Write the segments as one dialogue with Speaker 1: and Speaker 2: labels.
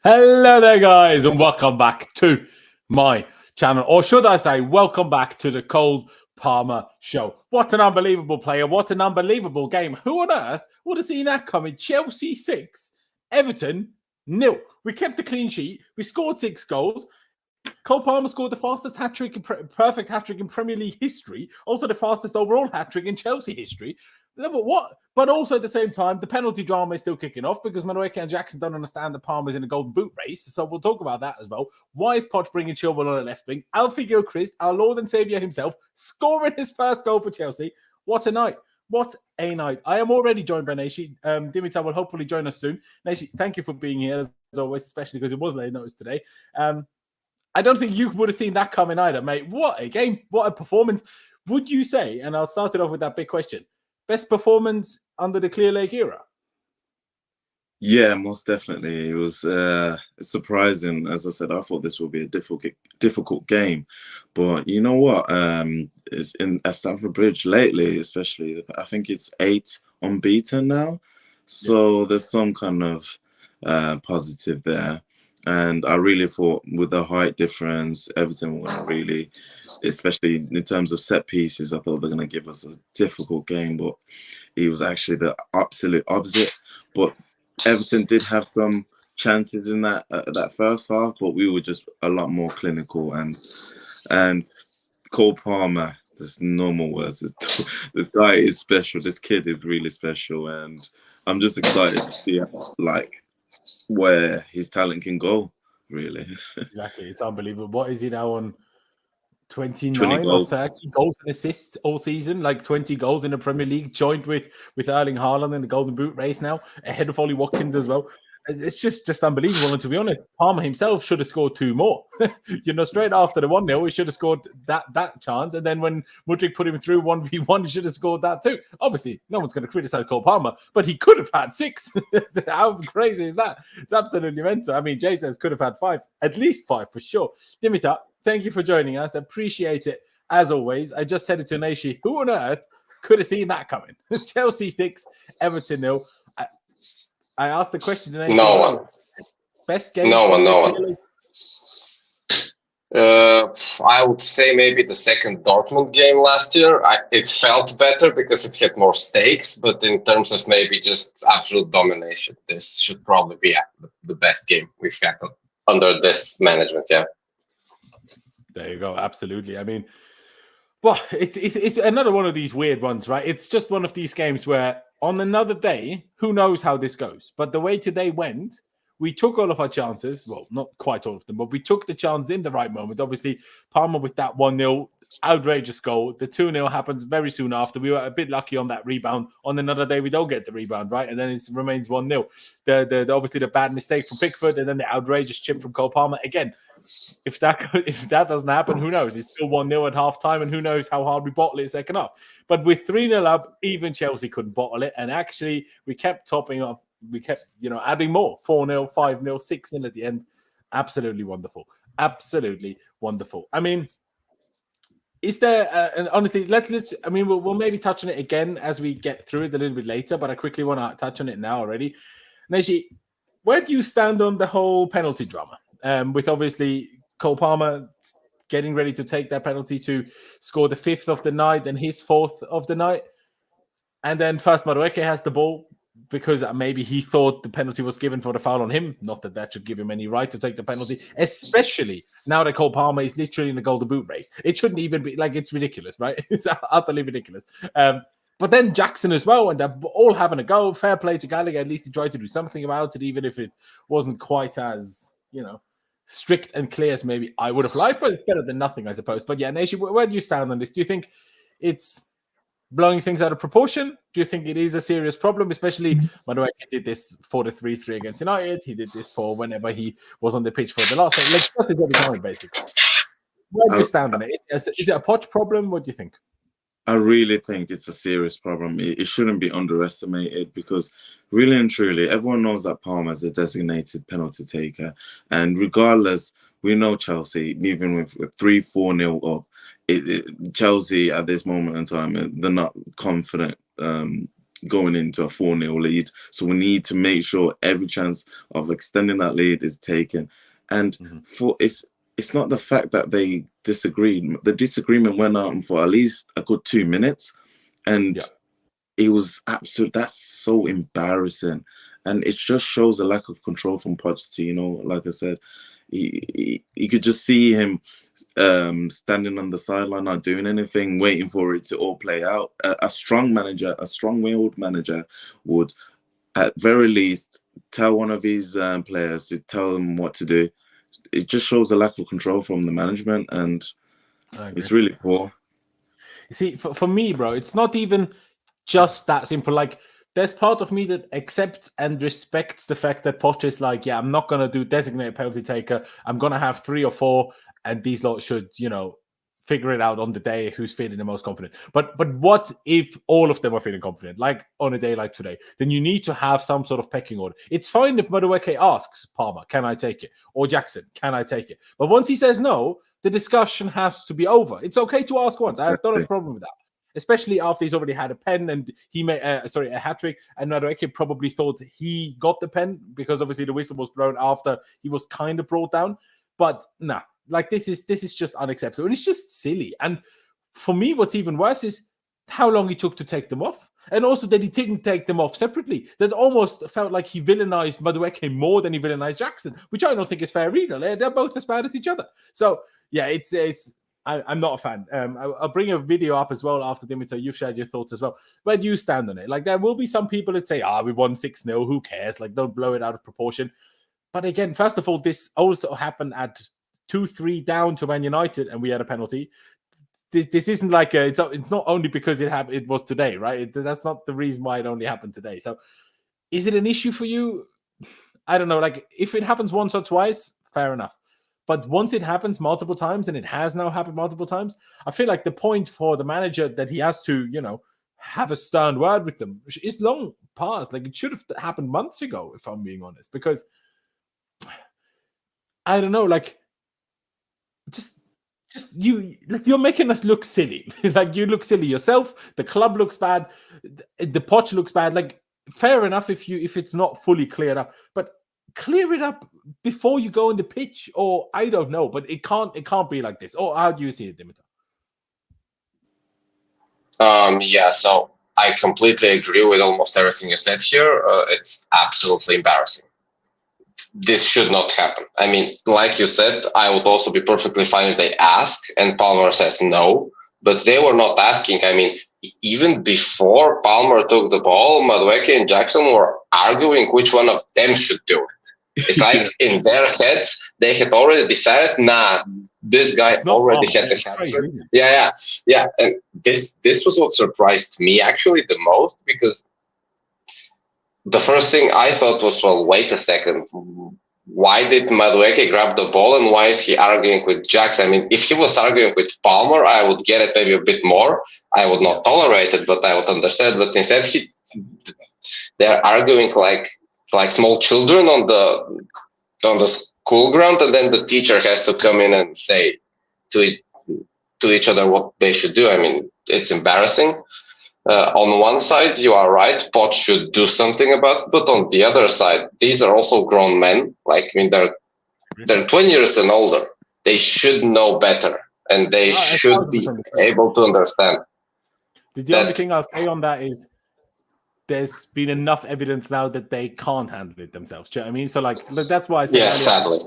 Speaker 1: Hello there, guys, and welcome back to my channel. Or should I say, welcome back to the Cole Palmer Show. What an unbelievable player. What an unbelievable game. Who on earth would have seen that coming? Chelsea 6, Everton 0. We kept a clean sheet. We scored 6 goals. Cole Palmer scored the fastest hat-trick, perfect hat-trick in Premier League history. Also the fastest overall hat-trick in Chelsea history. But also at the same time, the penalty drama is still kicking off because Mudryk and Jackson don't understand that Palmer's in a golden boot race. So we'll talk about that as well. Why is Poch bringing Chilwell on the left wing? Alfie Gilchrist, our Lord and Saviour himself, scoring his first goal for Chelsea. What a night. What a night. I am already joined by Dimitar. Dimitar will hopefully join us soon. Nashi, thank you for being here as always, especially because it was late notice today. I don't think you would have seen that coming either, mate. What a game. What a performance. Would you say, and I'll start it off with that big question, best performance under the Clear Lake era?
Speaker 2: Yeah, most definitely. It was surprising. As I said, I thought this would be a difficult game. But you know what? It's at Stamford Bridge lately, especially, I think it's 8 unbeaten now. So there's some kind of positive there. And I really thought with the height difference, Everton were going to really, especially in terms of set pieces, I thought they're going to give us a difficult game. But it was actually the absolute opposite. But Everton did have some chances in that first half, but we were just a lot more clinical. And Cole Palmer, there's no more words. This guy is special. This kid is really special. And I'm just excited to see where his talent can go, really.
Speaker 1: Exactly. It's unbelievable. What is he now on? 29 or 30 goals and assists all season, like 20 goals in the Premier League, joined with Erling Haaland in the Golden Boot race now, ahead of Ollie Watkins as well. It's just unbelievable. And to be honest, Palmer himself should have scored 2 more. Straight after the 1-0, he should have scored that chance. And then when Mudryk put him through 1v1, he should have scored that too. Obviously, no one's going to criticize Cole Palmer, but he could have had 6. How crazy is that? It's absolutely mental. I mean, Jay says could have had 5, at least 5 for sure. Dimitar, thank you for joining us. Appreciate it as always. I just said it to Nashi. Who on earth could have seen that coming? Chelsea 6, Everton 0. I asked the question.
Speaker 3: No one.
Speaker 1: Best game.
Speaker 3: No one. I would say maybe the second Dortmund game last year. It felt better because it had more stakes, but in terms of maybe just absolute domination, this should probably be the best game we've had under this management. Yeah.
Speaker 1: There you go. Absolutely. I mean, well, it's another one of these weird ones, right? It's just one of these games where on another day, who knows how this goes? But the way today went, we took all of our chances. Well, not quite all of them, but we took the chance in the right moment. Obviously, Palmer with that 1-0, outrageous goal. The 2-0 happens very soon after. We were a bit lucky on that rebound. On another day, we don't get the rebound, right? And then it remains 1-0. Obviously, the bad mistake from Pickford and then the outrageous chip from Cole Palmer. Again, if that doesn't happen, who knows? It's still 1-0 at half-time, and who knows how hard we bottle it second half. But with 3-0 up, even Chelsea couldn't bottle it. And actually, we kept topping up. We kept, adding more. 4-0, 5-0, 6-0 at the end. Absolutely wonderful. Absolutely wonderful. I mean, is there, and honestly, we'll maybe touch on it again as we get through it a little bit later, but I quickly want to touch on it now already. Neji, where do you stand on the whole penalty drama? With obviously Cole Palmer getting ready to take that penalty to score the 5th of the night and his 4th of the night. And then first Madueke has the ball because maybe he thought the penalty was given for the foul on him. Not that should give him any right to take the penalty, especially now that Cole Palmer is literally in the golden boot race. It shouldn't even be it's ridiculous, right? It's utterly ridiculous. But then Jackson as well, and they're all having a go. Fair play to Gallagher. At least he tried to do something about it, even if it wasn't quite as, strict and clear as maybe I would have liked, but it's better than nothing, I suppose. But yeah, Nation, where do you stand on this? Do you think it's blowing things out of proportion? Do you think it is a serious problem? Especially Madueke did this for the 3-3 against United. He did this for whenever he was on the pitch for the last time. Just every time, basically. Where do you stand on it? Is it a Poch problem? What do you think?
Speaker 2: I really think it's a serious problem. It shouldn't be underestimated because really and truly, everyone knows that Palmer is a designated penalty taker. And regardless, we know Chelsea, even with 3-4-0 up, Chelsea at this moment in time, they're not confident going into a 4-0 lead. So we need to make sure every chance of extending that lead is taken. And it's not the fact that they disagreed. The disagreement went on for at least a good 2 minutes, and it was absolute. That's so embarrassing, and it just shows a lack of control from Pochettino. Like I said, you could just see him standing on the sideline, not doing anything, waiting for it to all play out. A strong manager, a strong-willed manager, would at very least tell one of his players to tell them what to do. It just shows a lack of control from the management, and it's really poor.
Speaker 1: You see, for me, bro, it's not even just that simple. Like, there's part of me that accepts and respects the fact that Poch is like, yeah, I'm not going to do designated penalty taker. I'm going to have 3 or 4, and these lot should, figure it out on the day who's feeling the most confident. But what if all of them are feeling confident, like on a day like today? Then you need to have some sort of pecking order. It's fine if Madueke asks Palmer, can I take it? Or Jackson, can I take it? But once he says no, the discussion has to be over. It's okay to ask once. I don't have a problem with that. Especially after he's already had a pen and he made, a hat-trick, and Madueke probably thought he got the pen because obviously the whistle was blown after he was kind of brought down. But nah. Like, this is just unacceptable, and it's just silly. And for me, what's even worse is how long he took to take them off, and also that he didn't take them off separately. That almost felt like he villainized Madueke more than he villainized Jackson, which I don't think is fair either. They're both as bad as each other. So yeah, I'm not a fan. I'll bring a video up as well after Dimitar. You've shared your thoughts as well. Where do you stand on it? Like, there will be some people that say, we won 6-0. Who cares? Like, don't blow it out of proportion. But again, first of all, this also happened at 2-3 down to Man United, and we had a penalty. This isn't like it's not only because it was today, right? That's not the reason why it only happened today. So, is it an issue for you? I don't know. Like, if it happens once or twice, fair enough. But once it happens multiple times, and it has now happened multiple times, I feel like the point for the manager that he has to, have a stern word with them is long past. Like, it should have happened months ago, if I'm being honest. Because I don't know, like. Just you're making us look silly. Like, you look silly yourself. The club looks bad. The Poch looks bad. Like, fair enough if it's not fully cleared up, but clear it up before you go on the pitch, or I don't know. But it can't be like this. Or how do you see it, Dimitar?
Speaker 3: Yeah. So I completely agree with almost everything you said here. It's absolutely embarrassing. This should not happen. I mean, like you said, I would also be perfectly fine if they ask and Palmer says no, but they were not asking. I mean, even before Palmer took the ball, Madueke and Jackson were arguing which one of them should do it. It's like in their heads, they had already decided, this guy already had the hat-trick. Yeah. And this was what surprised me actually the most, because the first thing I thought was, well, wait a second. Why did Madueke grab the ball, and why is he arguing with Jackson? I mean, if he was arguing with Palmer, I would get it maybe a bit more. I would not tolerate it, but I would understand. But instead, they're arguing like small children on the school ground, and then the teacher has to come in and say to each other what they should do. I mean, it's embarrassing. On one side, you are right, Poch should do something about it, but on the other side, these are also grown men. Like, I mean, they're 20 years and older. They should know better, and they should be able to understand.
Speaker 1: The only thing I'll say on that is there's been enough evidence now that they can't handle it themselves. Do you know what I mean? So, like, that's why I said earlier,
Speaker 3: sadly.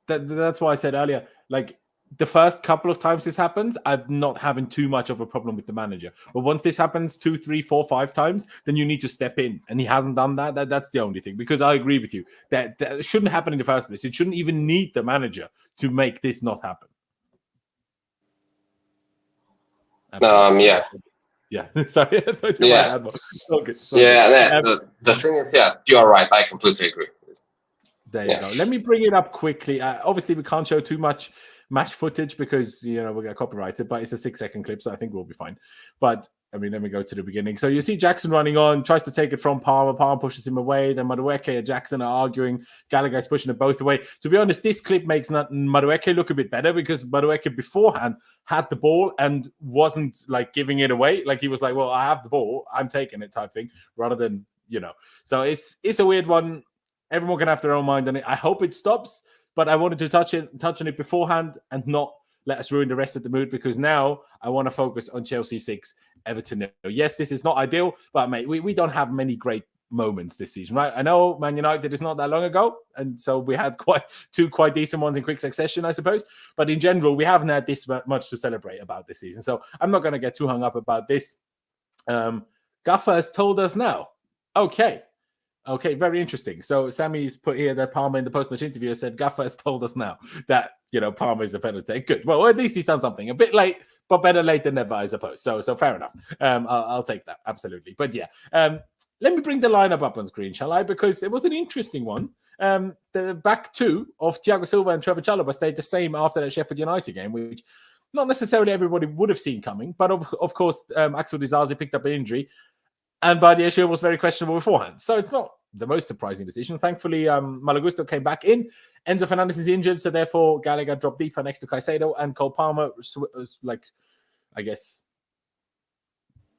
Speaker 1: That's why I said earlier, like, the first couple of times this happens, I'm not having too much of a problem with the manager. But once this happens 2, 3, 4, 5 times, then you need to step in. And he hasn't done that. That's the only thing. Because I agree with you. That shouldn't happen in the first place. It shouldn't even need the manager to make this not happen.
Speaker 3: Yeah.
Speaker 1: Yeah. Sorry.
Speaker 3: Yeah.
Speaker 1: Okay.
Speaker 3: The thing is, you are right. I completely agree.
Speaker 1: There you go. Let me bring it up quickly. Obviously, we can't show too much match footage because we're going to copyright it, but it's a 6-second clip, so I think we'll be fine. But let me go to the beginning. So you see Jackson running on, tries to take it from Palmer. Palmer pushes him away. Then Madueke and Jackson are arguing. Gallagher's pushing it both away. To be honest, this clip makes Madueke look a bit better because Madueke beforehand had the ball and wasn't like giving it away. Like he was like, well, I have the ball, I'm taking it type thing, rather than, So it's a weird one. Everyone can have their own mind on it. I hope it stops, but I wanted to touch on it beforehand and not let us ruin the rest of the mood, because now I want to focus on Chelsea 6, Everton 0. Yes, this is not ideal, but mate, we don't have many great moments this season, right? I know Man United is not that long ago, and so we had two quite decent ones in quick succession, I suppose. But in general, we haven't had this much to celebrate about this season. So I'm not going to get too hung up about this. Gaffer has told us now. Okay, very interesting. So Sammy's put here that Palmer in the post-match interview said Gaffer has told us now that, Palmer is a penalty. Good. Well, at least he's done something. A bit late, but better late than never, I suppose. So fair enough. I'll take that. Absolutely. But yeah, let me bring the lineup up on screen, shall I? Because it was an interesting one. The back two of Thiago Silva and Trevor Chalobah stayed the same after that Sheffield United game, which not necessarily everybody would have seen coming. But of course, Axel Disasi picked up an injury, and Badiashile was very questionable beforehand. So it's not the most surprising decision. Thankfully, Malo Gusto came back in. Enzo Fernandez is injured, so therefore Gallagher dropped deeper next to Caicedo, and Cole Palmer,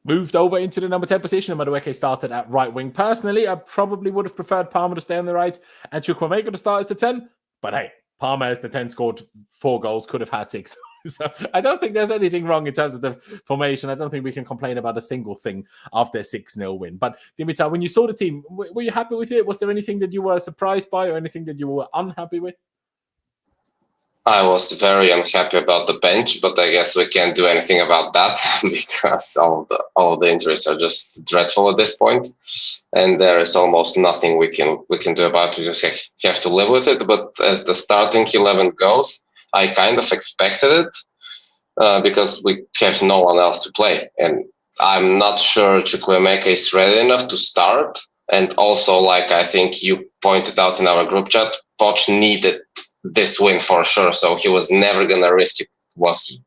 Speaker 1: moved over into the number 10 position, and Madueke started at right wing. Personally, I probably would have preferred Palmer to stay on the right and Chukwuemeka to start as the 10. But hey, Palmer as the 10 scored 4 goals, could have had 6. So I don't think there's anything wrong in terms of the formation. I don't think we can complain about a single thing after a 6-0 win. But Dimitar, when you saw the team, were you happy with it? Was there anything that you were surprised by or anything that you were unhappy with?
Speaker 3: I was very unhappy about the bench, but I guess we can't do anything about that because all the injuries are just dreadful at this point, and there is almost nothing we can do about it. We just have to live with it. But as the starting 11 goes, I kind of expected it because we have no one else to play, and I'm not sure Chukwuemeka is ready enough to start. And also, I think you pointed out in our group chat, Poch needed this win for sure, so he was never gonna risk it. Was he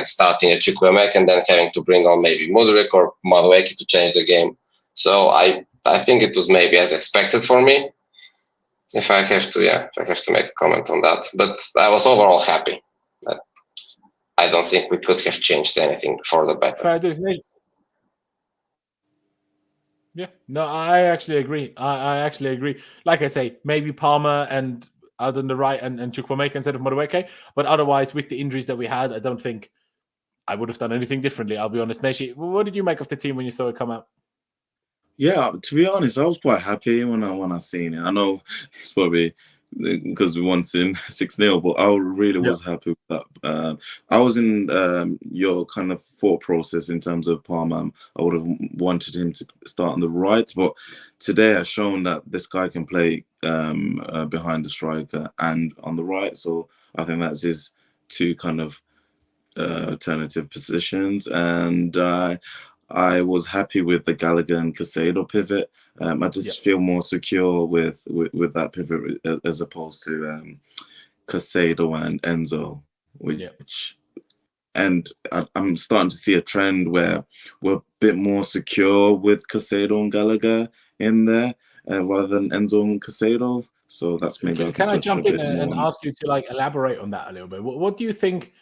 Speaker 3: starting at Chukwuemeka and then having to bring on maybe Mudryk or Madueke to change the game? So I think it was maybe as expected for me. If I have to make a comment on that, but I was overall happy. I don't think we could have changed anything for the better.
Speaker 1: Yeah, no, I actually agree. I actually agree. Like I say, maybe Palmer and out on the right and Chukwuemeka instead of Madueke. But otherwise, with the injuries that we had, I don't think I would have done anything differently, I'll be honest. Neshi, what did you make of the team when you saw it come out?
Speaker 2: Yeah, to be honest, I was quite happy when I seen it. I know it's probably because we won 6-0, but I really was happy with that. I was in your kind of thought process in terms of Palmer. I would have wanted him to start on the right, but today has shown that this guy can play behind the striker and on the right. So I think that's his two kind of alternative positions, and I was happy with the Gallagher and Caicedo pivot. I just feel more secure with that pivot as opposed to Caicedo and Enzo. And I'm starting to see a trend where we're a bit more secure with Caicedo and Gallagher in there rather than Enzo and Caicedo. So that's maybe
Speaker 1: can I jump in and ask you to elaborate on that a little bit? What do you think?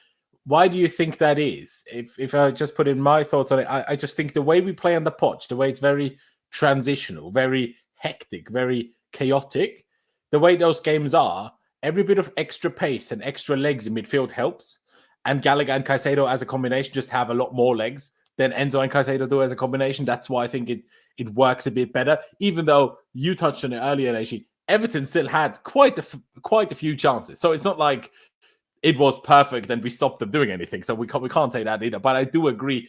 Speaker 1: Why do you think that is? If I just put in my thoughts on it, I just think the way we play on the Poch, the way it's very transitional, very hectic, very chaotic, the way those games are, every bit of extra pace and extra legs in midfield helps. And Gallagher and Caicedo as a combination just have a lot more legs than Enzo and Caicedo do as a combination. That's why I think it works a bit better. Even though you touched on it earlier, Naishi, Everton still had quite a few chances. So it's not like it was perfect and we stopped them doing anything. So we can't say that either. But I do agree.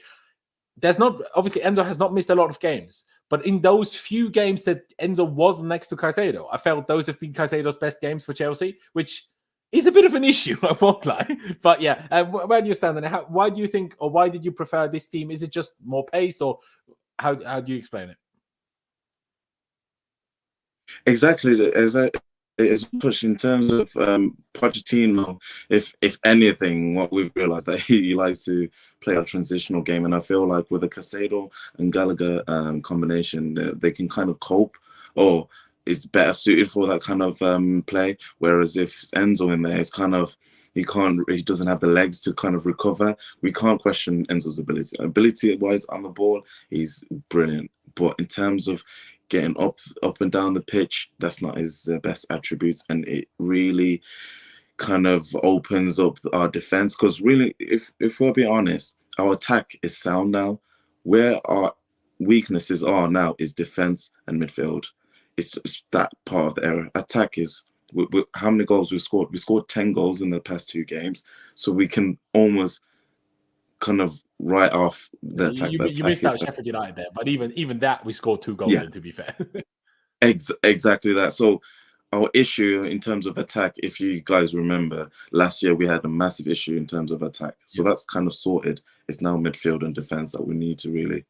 Speaker 1: Obviously Enzo has not missed a lot of games. But in those few games that Enzo was next to Caicedo, I felt those have been Caicedo's best games for Chelsea, which is a bit of an issue, I won't lie. But yeah, where do you stand on it? Why do you think, or why did you prefer this team? Is it just more pace, or how do you explain it?
Speaker 2: Exactly it's pushed in terms of Pochettino. If anything, what we've realised that he likes to play a transitional game, and I feel like with the Caicedo and Gallagher combination, they can kind of cope, or it's better suited for that kind of play. Whereas if it's Enzo in there, it's kind of he doesn't have the legs to kind of recover. We can't question Enzo's ability-wise on the ball, he's brilliant. But in terms of getting up and down the pitch, that's not his best attributes, and it really kind of opens up our defense. Because really, if we're being honest, our attack is sound now. Where our weaknesses are now is defense and midfield. It's that part of the era. Attack is how many goals we've scored. We scored 10 goals in the past 2 games, so we can almost kind of write off the attack.
Speaker 1: You missed out Sheffield United there, but even that we scored 2 goals in, to be fair.
Speaker 2: Exactly that. So our issue in terms of attack, if you guys remember, last year we had a massive issue in terms of attack. So that's kind of sorted. It's now midfield and defense that we need to really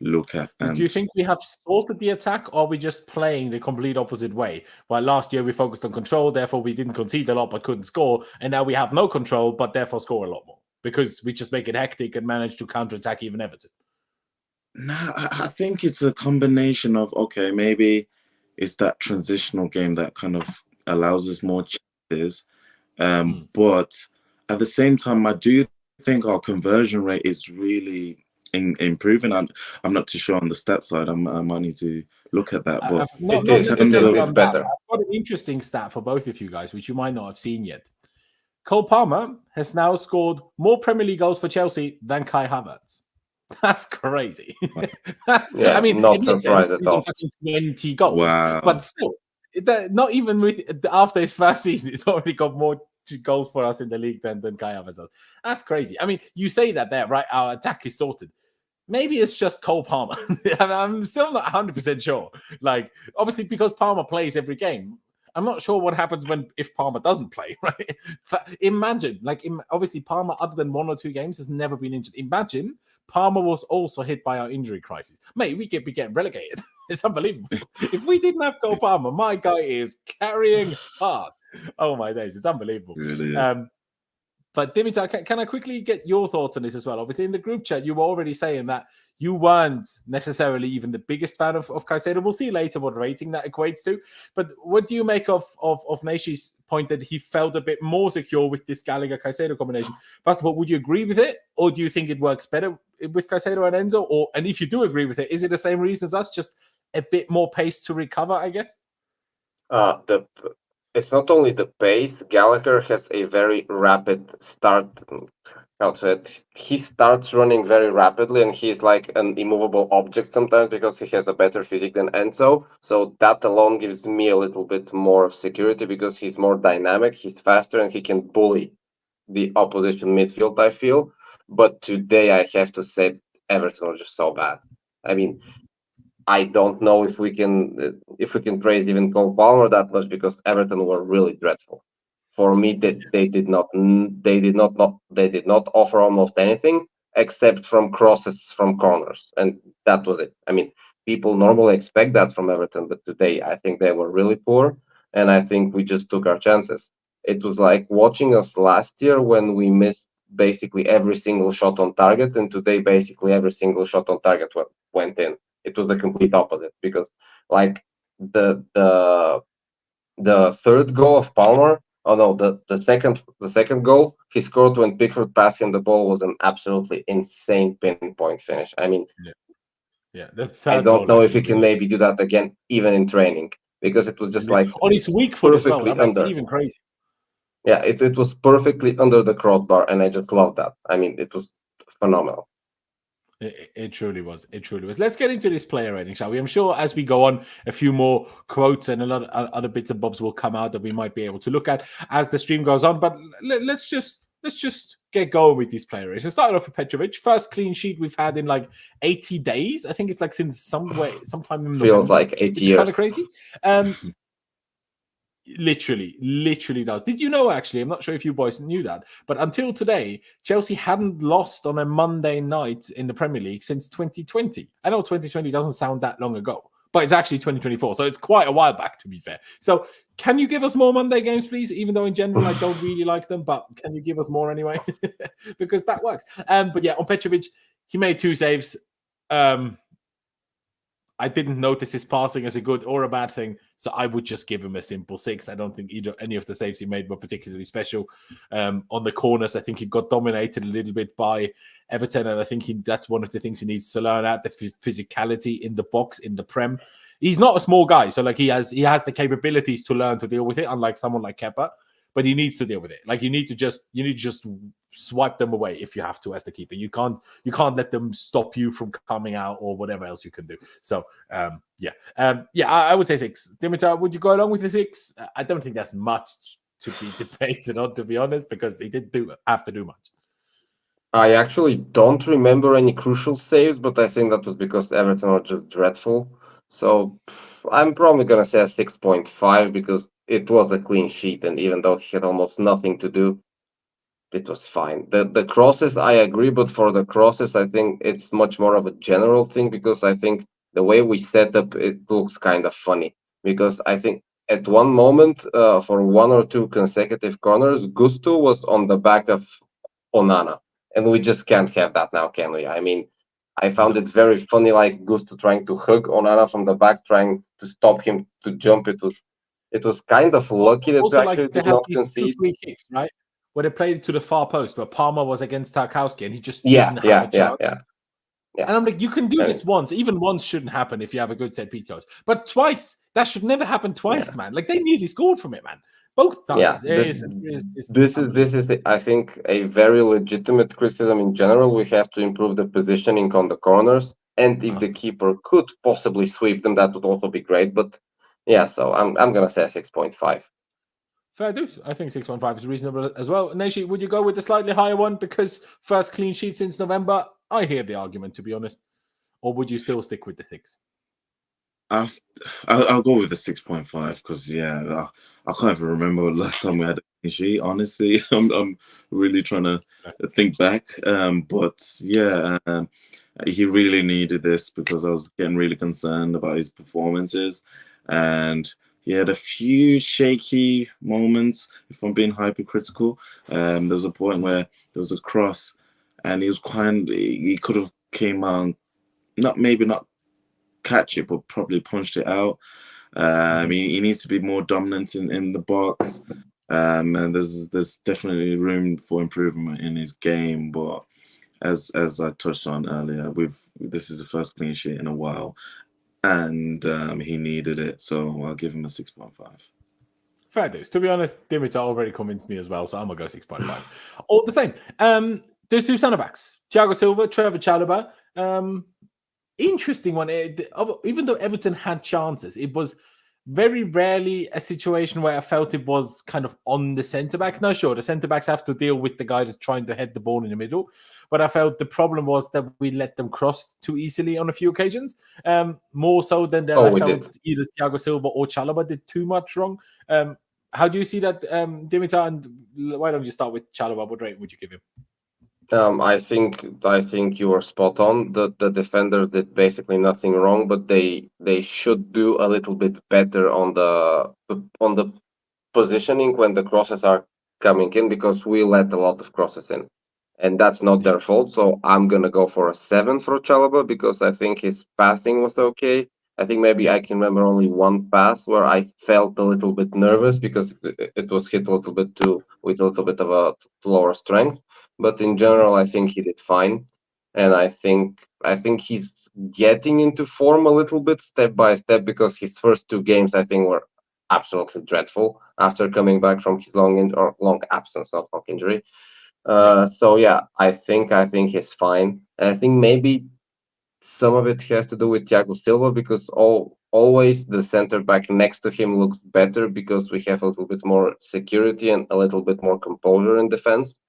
Speaker 2: look at.
Speaker 1: Do you think we have sorted the attack, or are we just playing the complete opposite way? Well, last year we focused on control, therefore we didn't concede a lot but couldn't score, and now we have no control but therefore score a lot more because we just make it hectic and manage to counterattack even Everton?
Speaker 2: No, I think it's a combination of, okay, maybe it's that transitional game that kind of allows us more chances, but at the same time, I do think our conversion rate is really improving. I'm not too sure on the stat side. I might need to look at that. But
Speaker 3: it's better.
Speaker 1: I've got an interesting stat for both of you guys, which you might not have seen yet. Cole Palmer has now scored more Premier League goals for Chelsea than Kai Havertz. That's crazy.
Speaker 3: I mean, not surprised at all.
Speaker 1: 20 goals,
Speaker 2: wow.
Speaker 1: But still, not even with after his first season, he's already got more goals for us in the league than Kai Havertz does. That's crazy. I mean, you say that there, right? Our attack is sorted. Maybe it's just Cole Palmer. I'm still not 100% sure. Like, obviously, because Palmer plays every game, I'm not sure what happens if Palmer doesn't play, right? Imagine, obviously, Palmer, other than 1 or 2 games, has never been injured. Imagine Palmer was also hit by our injury crisis. Mate, we could be getting relegated. It's unbelievable. If we didn't have Cole Palmer, my guy is carrying hard. Oh, my days. It's unbelievable.
Speaker 2: It really is.
Speaker 1: But Dimitar, can I quickly get your thoughts on this as well? Obviously, in the group chat, you were already saying that you weren't necessarily even the biggest fan of Caicedo. We'll see later what rating that equates to. But what do you make of Naishi's point that he felt a bit more secure with this Gallagher-Caicedo combination? First of all, would you agree with it? Or do you think it works better with Caicedo and Enzo? And if you do agree with it, is it the same reason as us? Just a bit more pace to recover, I guess?
Speaker 3: It's not only the pace. Gallagher has a very rapid start. He starts running very rapidly, and he's like an immovable object sometimes because he has a better physique than Enzo. So that alone gives me a little bit more security because he's more dynamic, he's faster, and he can bully the opposition midfield, I feel. But today I have to say Everton was just so bad. I mean, I don't know if we can praise even Cole Palmer that much because Everton were really dreadful. For me, they did not offer almost anything except from crosses from corners, and that was it. I mean, people normally expect that from Everton, but today I think they were really poor, and I think we just took our chances. It was like watching us last year when we missed basically every single shot on target, and today basically every single shot on target went in. It was the complete opposite because, like, the third goal of Palmer, the second goal he scored when Pickford passed him the ball was an absolutely insane pinpoint finish. I mean, I don't know if he can maybe do that again, even in training, because it was just like
Speaker 1: on his weak foot as well. That makes it
Speaker 3: under.
Speaker 1: even crazy.
Speaker 3: Yeah, it was perfectly under the crossbar, and I just love that. I mean, it was phenomenal.
Speaker 1: It truly was. It truly was. Let's get into this player rating, shall we? I'm sure as we go on, a few more quotes and a lot of other bits and bobs will come out that we might be able to look at as the stream goes on. But let's just get going with these player ratings. Let's start off with Petrovic. First clean sheet we've had in like 80 days. I think it's like since sometime in November.
Speaker 3: Feels like 8 years.
Speaker 1: Kind of crazy. Literally does. Did you know, actually, I'm not sure if you boys knew that, but until today, Chelsea hadn't lost on a Monday night in the Premier League since 2020. I know 2020 doesn't sound that long ago, but it's actually 2024. So it's quite a while back, to be fair. So can you give us more Monday games, please? Even though in general I don't really like them, but can you give us more anyway? Because that works. But yeah, on Petrovic, he made 2 saves. I didn't notice his passing as a good or a bad thing, so I would just give him a simple 6. I don't think any of the saves he made were particularly special. On the corners, I think he got dominated a little bit by Everton, and I think that's one of the things he needs to learn at, the physicality in the box, in the Prem. He's not a small guy, so like he has the capabilities to learn to deal with it, unlike someone like Kepa, but he needs to deal with it. Like you need to just swipe them away if you have to as the keeper. You can't let them stop you from coming out or whatever else you can do. So I would say 6. Dimitar, would you go along with the 6? I don't think that's much to be debated on, to be honest, because he didn't have to do much.
Speaker 4: I actually don't remember any crucial saves, but I think that was because Everton were just dreadful. So I'm probably going to say a 6.5 because it was a clean sheet. And even though he had almost nothing to do, it was fine. The crosses, I agree. But for the crosses, I think it's much more of a general thing because I think the way we set up, it looks kind of funny. Because I think at one moment, for 1 or 2 consecutive corners, Gusto was on the back of Onana. And we just can't have that now, can we? I mean, I found it very funny, like Gusto trying to hug Onana from the back, trying to stop him to jump. It was kind of lucky that we actually did not concede.
Speaker 1: 2 free kicks, right? Where they played it to the far post, where Palmer was against Tarkowski, and he just didn't have a chance.
Speaker 4: Yeah.
Speaker 1: And I'm like, you can do this once. Even once shouldn't happen if you have a good set piece coach. But twice, that should never happen twice, man. Like they nearly scored from it, man. Both times.
Speaker 4: Yeah, this is I think a very legitimate criticism in general. We have to improve the positioning on the corners, and if the keeper could possibly sweep them, that would also be great. But yeah, so I'm gonna say 6.5.
Speaker 1: Fair dues. I think 6.5 is reasonable as well. Neshi, would you go with the slightly higher one because first clean sheet since November? I hear the argument, to be honest. Or would you still stick with the 6?
Speaker 2: I'll go with the 6.5 because I can't even remember the last time we had a clean sheet. Honestly, I'm really trying to think back. He really needed this because I was getting really concerned about his performances, and he had a few shaky moments. If I'm being hypercritical, there was a point where there was a cross, and he could have came out, not catch it, but probably punched it out. He needs to be more dominant in the box, and there's definitely room for improvement in his game. But as I touched on earlier, this is the first clean sheet in a while, and he needed it, so I'll give him a 6.5.
Speaker 1: Fair dues. To be honest, Dimitar already convinced me as well, so I'm gonna go 6.5. All the same. There's 2 centre backs: Thiago Silva, Trevor Chalobah. Interesting one. Even though Everton had chances, it was very rarely a situation where I felt it was kind of on the centre backs. Now, sure, the centre backs have to deal with the guy that's trying to head the ball in the middle, but I felt the problem was that we let them cross too easily on a few occasions. More so than that, I felt either Thiago Silva or Chalobah did too much wrong. How do you see that, Dimitar? And why don't you start with Chalobah? What rate would you give him?
Speaker 4: I think you were spot on. The defender did basically nothing wrong, but they should do a little bit better on the positioning when the crosses are coming in, because we let a lot of crosses in, and that's not their fault. So I'm gonna go for a 7 for Chalobah because I think his passing was okay. I think maybe I can remember only one pass where I felt a little bit nervous because it was hit a little bit with a little bit of a lower strength. But in general, I think he did fine, and I think he's getting into form a little bit step by step, because his first 2 games I think were absolutely dreadful after coming back from his long absence, not long injury. So yeah, I think he's fine, and I think maybe some of it has to do with Thiago Silva, because always the center back next to him looks better because we have a little bit more security and a little bit more composure in defense.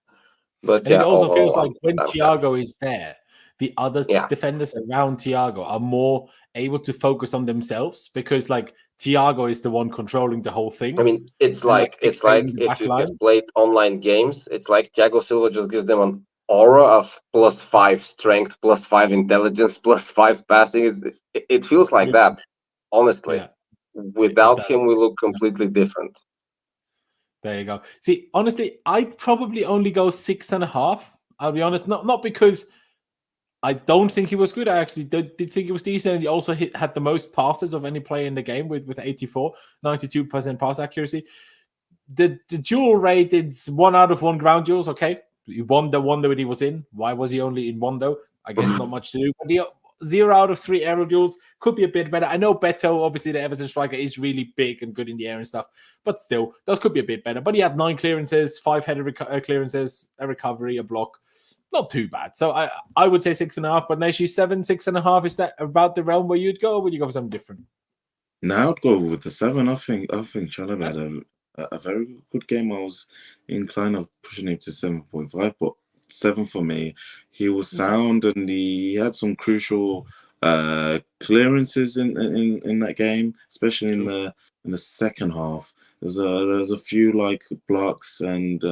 Speaker 4: But
Speaker 1: and it also feels like when Thiago is there, the other defenders around Thiago are more able to focus on themselves, because like Thiago is the one controlling the whole thing.
Speaker 4: I mean, it's like if you have played online games, it's like Thiago Silva just gives them an aura of +5 strength, +5 intelligence, +5 passing. It feels like that. Honestly,
Speaker 1: Yeah.
Speaker 4: without
Speaker 1: does.
Speaker 4: him, we look completely different.
Speaker 1: There you go. See, honestly, I'd probably only go 6.5. I'll be honest, not because I don't think he was good. I actually did think he was decent. And he also had the most passes of any player in the game with 84, 92% pass accuracy. The duel rate, it's 1 out of 1 ground duels. Okay, he won the one that he was in. Why was he only in one though? I guess not much to do. But the 0 out of 3 aerial duels could be a bit better. I know Beto, obviously the Everton striker, is really big and good in the air and stuff. But still, those could be a bit better. But he had 9 clearances, 5 headed clearances, a recovery, a block. Not too bad. So I would say 6.5. But Neshi, 7, 6.5. Is that about the realm where you'd go, or would you go for something different?
Speaker 2: Now I'd go with the 7. I think Chalobah had a very good game. I was inclined of pushing him to 7.5, but 7 for me. He was sound and he had some crucial clearances in that game, especially in the second half. There's a few like blocks and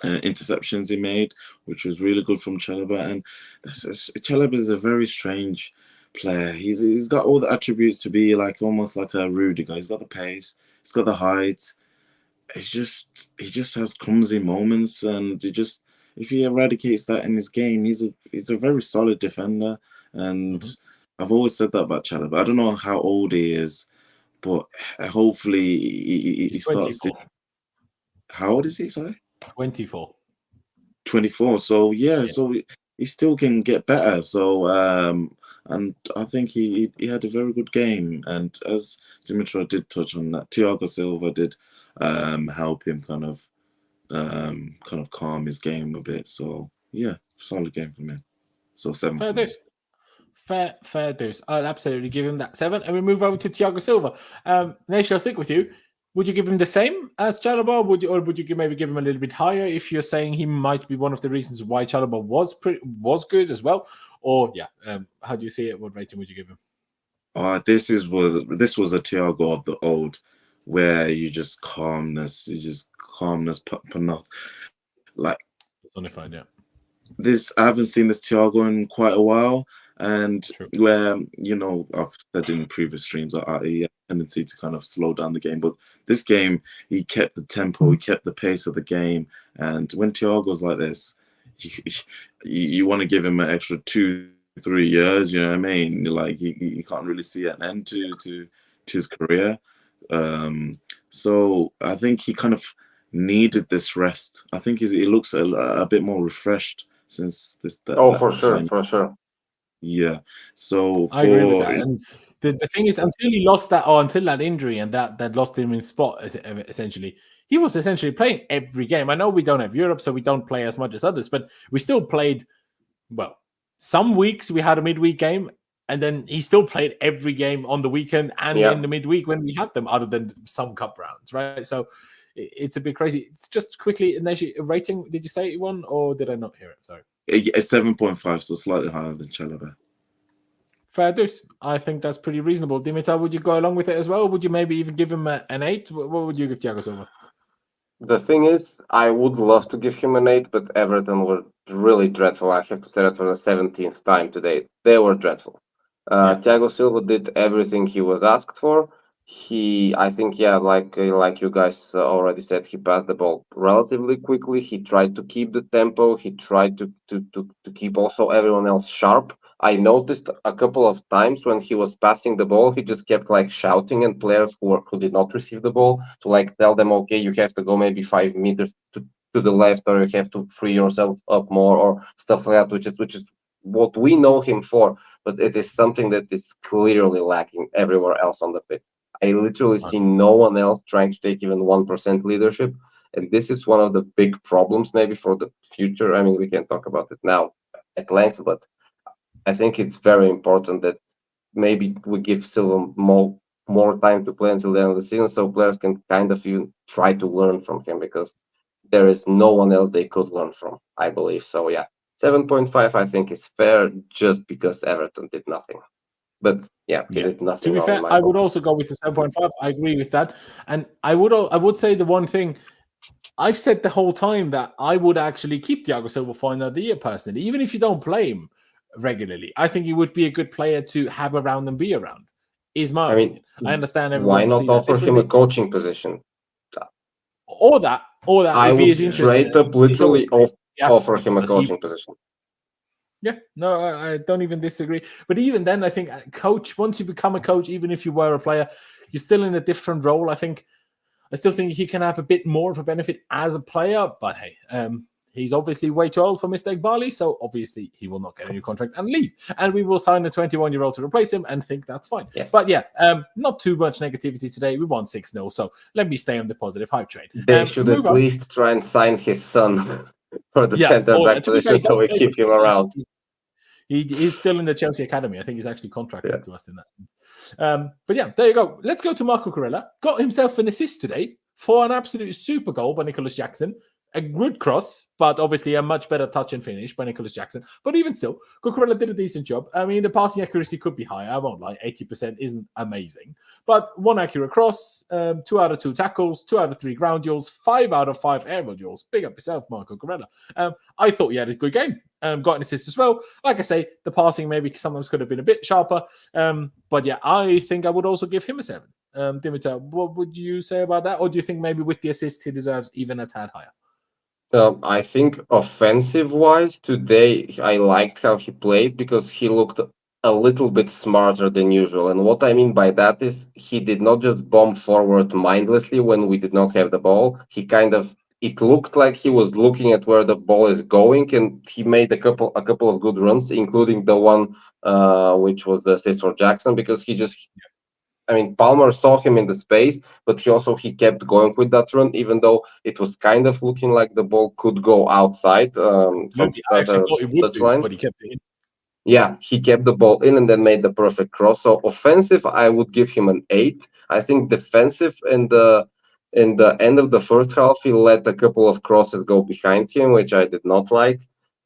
Speaker 2: interceptions he made, which was really good from Chalobah. And Chalobah is a very strange player. He's got all the attributes to be like almost like a Rudiger. He's got the pace, he's got the height. He just has clumsy moments, and if he eradicates that in his game, he's a very solid defender. And I've always said that about Chalobah. I don't know how old he is, but hopefully he starts to. How old is he? Sorry.
Speaker 1: 24.
Speaker 2: 24. So yeah. So he still can get better. So and I think he had a very good game. And as Dimitra did touch on that, Thiago Silva did help him kind of calm his game a bit. So yeah, solid game for me. So 7.
Speaker 1: Fair dues. Fair dues. I'll absolutely give him that 7. And we move over to Thiago Silva. Nesh, I'll stick with you. Would you give him the same as Chalobah? Would you maybe give him a little bit higher if you're saying he might be one of the reasons why Chalobah was good as well? Or how do you see it? What rating would you give him?
Speaker 2: This was a Thiago of the old, where you just calmness, like
Speaker 1: personified, yeah.
Speaker 2: This I haven't seen this Thiago in quite a while, and where I've said in previous streams that he had a tendency to kind of slow down the game, but this game he kept the tempo, he kept the pace of the game, and when Thiago's like this, you want to give him an extra 2-3 years, you know what I mean? Like you can't really see an end to his career. So I think he kind of needed this rest. I think he looks a bit more refreshed since this.
Speaker 4: For sure.
Speaker 2: Yeah. So
Speaker 1: I agree with that. And the thing is, until that injury and that lost him in spot, essentially, he was essentially playing every game. I know we don't have Europe, so we don't play as much as others, but we still played. Well, some weeks we had a midweek game, and then he still played every game on the weekend and in the midweek when we had them, other than some cup rounds, right? So it's a bit crazy. It's just quickly, a rating. Did you say one, or did I not hear it? Sorry.
Speaker 2: It's 7.5, so slightly higher than Chalobah.
Speaker 1: Fair dues. I think that's pretty reasonable. Dimitar, would you go along with it as well? Or would you maybe even give him an 8? What would you give Thiago Silva?
Speaker 4: The thing is, I would love to give him an 8, but Everton were really dreadful. I have to say that for the 17th time today. They were dreadful. Thiago Silva did everything he was asked for. I think, like you guys already said, he passed the ball relatively quickly. He tried to keep the tempo. He tried to keep also everyone else sharp. I noticed a couple of times when he was passing the ball, he just kept like shouting at players who did not receive the ball to like tell them, okay, you have to go maybe 5 meters to the left, or you have to free yourself up more, or stuff like that, which is what we know him for. But it is something that is clearly lacking everywhere else on the pitch. I literally see no one else trying to take even 1% leadership. And this is one of the big problems maybe for the future. I mean, we can talk about it now at length, but I think it's very important that maybe we give Silva more time to play until the end of the season, so players can kind of even try to learn from him, because there is no one else they could learn from, I believe. So 7.5 I think is fair, just because Everton did nothing. But he did nothing.
Speaker 1: To be fair, I would also go with the 7.5. I agree with that. And I would say the one thing I've said the whole time, that I would actually keep Thiago Silva for another year personally, even if you don't play him regularly. I think he would be a good player to have around and be around. Is my
Speaker 4: I mean,
Speaker 1: opinion. I understand
Speaker 4: why
Speaker 1: everyone.
Speaker 4: not offer him a coaching position?
Speaker 1: Or that.
Speaker 4: I
Speaker 1: if he
Speaker 4: would
Speaker 1: is interested,
Speaker 4: straight up literally
Speaker 1: yeah,
Speaker 4: offer him a
Speaker 1: because he-
Speaker 4: coaching position.
Speaker 1: Yeah, no, I don't even disagree. But even then, I think coach, once you become a coach, even if you were a player, you're still in a different role. I still think he can have a bit more of a benefit as a player. But hey, he's obviously way too old for Mr. Bali, so obviously he will not get a new contract and leave. And we will sign a 21-year-old to replace him and think that's fine.
Speaker 4: Yes.
Speaker 1: But yeah, not too much negativity today. We won 6-0, so let me stay on the positive hype train.
Speaker 4: They should at least try and sign his son for the center back position, so we keep him around.
Speaker 1: He is still in the Chelsea academy. I think he's actually contracted to us in that sense. But yeah, there you go. Let's go to Marco Cucurella. Got himself an assist today for an absolute super goal by Nicolas Jackson. A good cross, but obviously a much better touch and finish by Nicolas Jackson. But even still, Cucurella did a decent job. I mean, the passing accuracy could be higher. I won't lie, 80% isn't amazing. But 1 accurate cross, 2 out of 2 tackles, 2 out of 3 ground duels, 5 out of 5 aerial duels. Big up yourself, Marco Cucurella. I thought he had a good game. Got an assist as well. Like I say, the passing maybe sometimes could have been a bit sharper. But yeah, I think I would also give him a 7. Dimitar, what would you say about that? Or do you think maybe with the assist he deserves even a tad higher?
Speaker 4: I think offensive-wise, today I liked how he played because he looked a little bit smarter than usual. And what I mean by that is he did not just bomb forward mindlessly when we did not have the ball. It looked like he was looking at where the ball is going, and he made a couple of good runs, including the one which was the assist for Jackson, because Palmer saw him in the space, but he kept going with that run, even though it was kind of looking like the ball could go outside from
Speaker 1: I actually thought it would do, but he kept it in.
Speaker 4: Yeah, he kept the ball in and then made the perfect cross. So offensive, I would give him an 8. I think defensive in the end of the first half, he let a couple of crosses go behind him, which I did not like.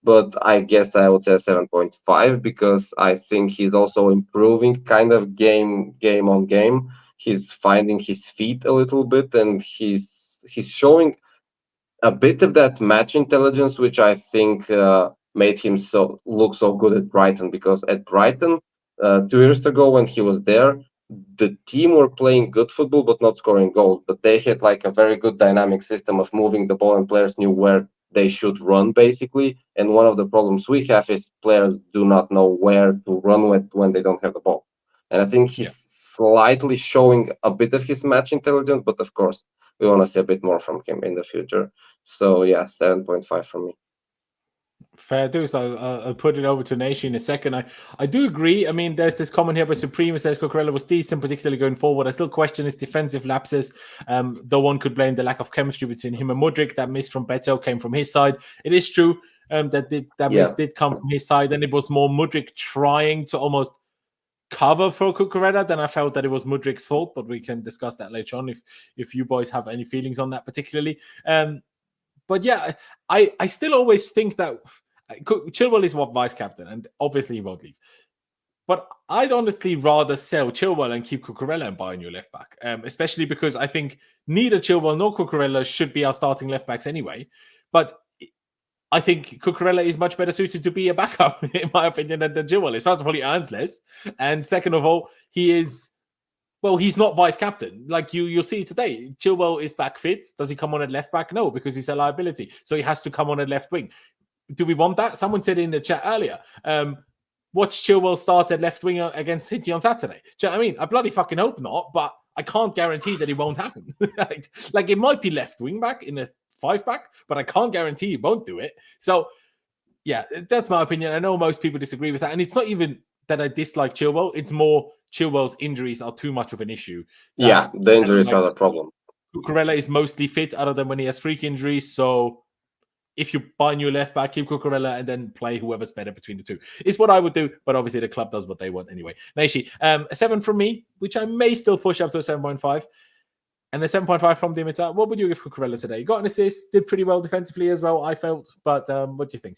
Speaker 4: But I guess I would say 7.5 because I think he's also improving kind of game on game. He's finding his feet a little bit, and he's showing a bit of that match intelligence, which I think made him look so good at Brighton. Because at Brighton 2 years ago when he was there, the team were playing good football but not scoring goals. But they had like a very good dynamic system of moving the ball, and players knew where they should run basically. And one of the problems we have is players do not know where to run with when they don't have the ball. And I think he's slightly showing a bit of his match intelligence, but of course we want to see a bit more from him in the future. So yeah, 7.5 from me.
Speaker 1: Fair dues. I'll put it over to Nation in a second. I do agree. I mean, there's this comment here by Supreme. It says Cucurella was decent, particularly going forward. I still question his defensive lapses. Though one could blame the lack of chemistry between him and Mudryk. That miss from Beto came from his side. It is true that miss did come from his side, and it was more Mudryk trying to almost cover for Cucurella than I felt that it was Mudryk's fault. But we can discuss that later on if you boys have any feelings on that particularly. But yeah, I still always think that Chilwell is what vice captain, and obviously he won't leave. But I'd honestly rather sell Chilwell and keep Cucurella and buy a new left back, especially because I think neither Chilwell nor Cucurella should be our starting left backs anyway. But I think Cucurella is much better suited to be a backup, in my opinion, than Chilwell is. First of all, he earns less, and second of all, he's not vice captain. Like you'll see today, Chilwell is back fit. Does he come on at left back? No, because he's a liability. So he has to come on at left wing. Do we want that? Someone said in the chat earlier, watch Chilwell start at left winger against City on Saturday. Do you know what I mean? I bloody fucking hope not, but I can't guarantee that it won't happen. Like it might be left wing back in a 5-back, but I can't guarantee he won't do it. So yeah, that's my opinion. I know most people disagree with that. And it's not even that I dislike Chilwell. It's more Chilwell's injuries are too much of an issue.
Speaker 4: Yeah, the injuries are the problem.
Speaker 1: Cucurella is mostly fit other than when he has freak injuries. So if you buy a new left back, keep Cucurella and then play whoever's better between the two. It's what I would do, but obviously the club does what they want anyway. Naishi, a 7 from me, which I may still push up to a 7.5. And a 7.5 from Dimitar. What would you give Cucurella today? He got an assist, did pretty well defensively as well, I felt. But what do you think?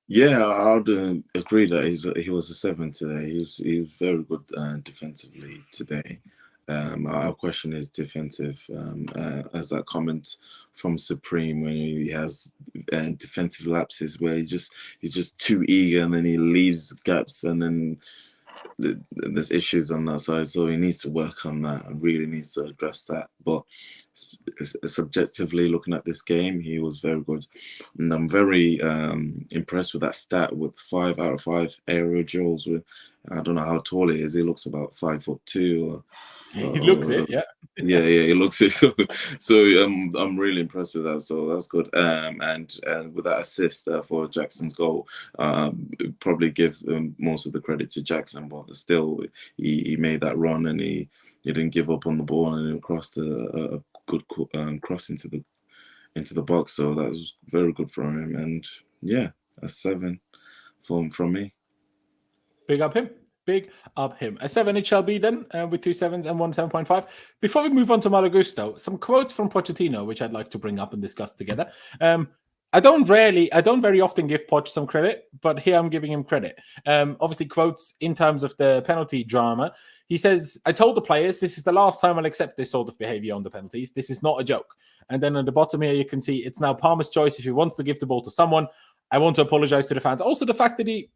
Speaker 2: Yeah, I would agree that he was a 7 today. He was very good defensively today. Our question is defensive, as that comment from Supreme when he has defensive lapses where he's just too eager and then he leaves gaps and then there's issues on that side, so he needs to work on that and really needs to address that. But subjectively looking at this game, he was very good, and I'm very impressed with that stat with 5 out of 5 aerial duels. With, I don't know how tall he is. He looks about 5'2".
Speaker 1: He looks it, yeah.
Speaker 2: Yeah, he looks it. So I'm really impressed with that. So that's good. And with that assist for Jackson's goal, probably give most of the credit to Jackson, but still he made that run and he didn't give up on the ball and he crossed a good cross into the box. So that was very good from him. And yeah, a 7 from me.
Speaker 1: Big up him. Big up him. A 7 it shall be then, with 2 7s and 1 7.5. Before we move on to Malagusto, some quotes from Pochettino, which I'd like to bring up and discuss together. I don't very often give Poch some credit, but here I'm giving him credit. Obviously, quotes in terms of the penalty drama. He says, I told the players, this is the last time I'll accept this sort of behavior on the penalties. This is not a joke. And then on the bottom here, you can see it's now Palmer's choice if he wants to give the ball to someone. I want to apologize to the fans. Also, the fact that he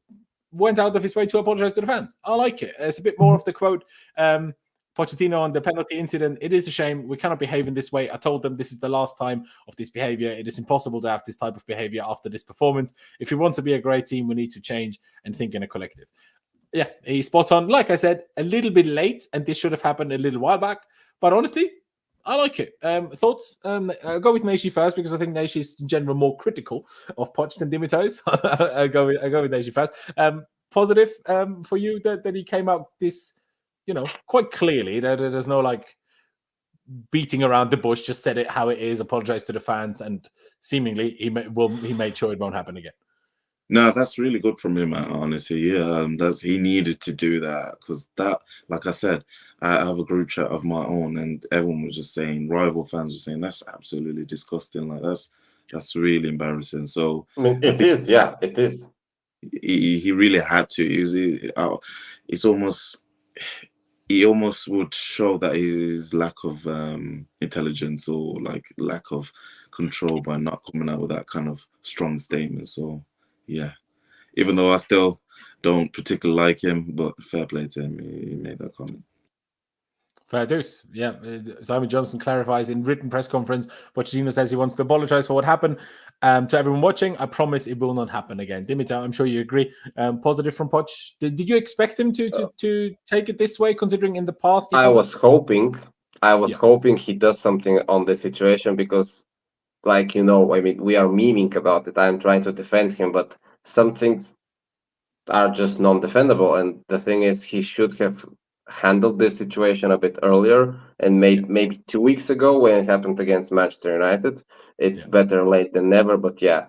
Speaker 1: went out of his way to apologize to the fans. I like it. It's a bit more of the quote. Pochettino on the penalty incident. It is a shame. We cannot behave in this way. I told them this is the last time of this behavior. It is impossible to have this type of behavior after this performance. If we want to be a great team, we need to change and think in a collective. Yeah, he's spot on. Like I said, a little bit late, and this should have happened a little while back. But honestly, I like it. Thoughts? I'll go with Naishi first because I think Naishi is in general more critical of Poch than Dimitar is. I go with Naishi first. Positive for you that he came out this, quite clearly. That there's no like beating around the bush. Just said it how it is. Apologized to the fans, and seemingly he made sure it won't happen again.
Speaker 2: No, that's really good from him, honestly. Yeah, he needed to do that because that, like I said, I have a group chat of my own, and everyone was just saying, rival fans were saying, that's absolutely disgusting. Like that's really embarrassing. So
Speaker 4: I mean, it is. Yeah, it is.
Speaker 2: He really had to. He almost would show that his lack of intelligence or like lack of control by not coming out with that kind of strong statement. So. Yeah, even though I still don't particularly like him, but fair play to him. He made that comment.
Speaker 1: Fair dues. Yeah. Simon Johnson clarifies in written press conference, Pochettino says he wants to apologize for what happened. To everyone watching, I promise it will not happen again. Dimitar, I'm sure you agree. Positive from Poch. Did you expect him to take it this way, considering in the past?
Speaker 4: I was hoping he does something on the situation because, like, I mean, we are memeing about it. I'm trying to defend him, but some things are just non-defendable. And the thing is, he should have handled this situation a bit earlier and maybe 2 weeks ago when it happened against Manchester United. It's better late than never. But yeah,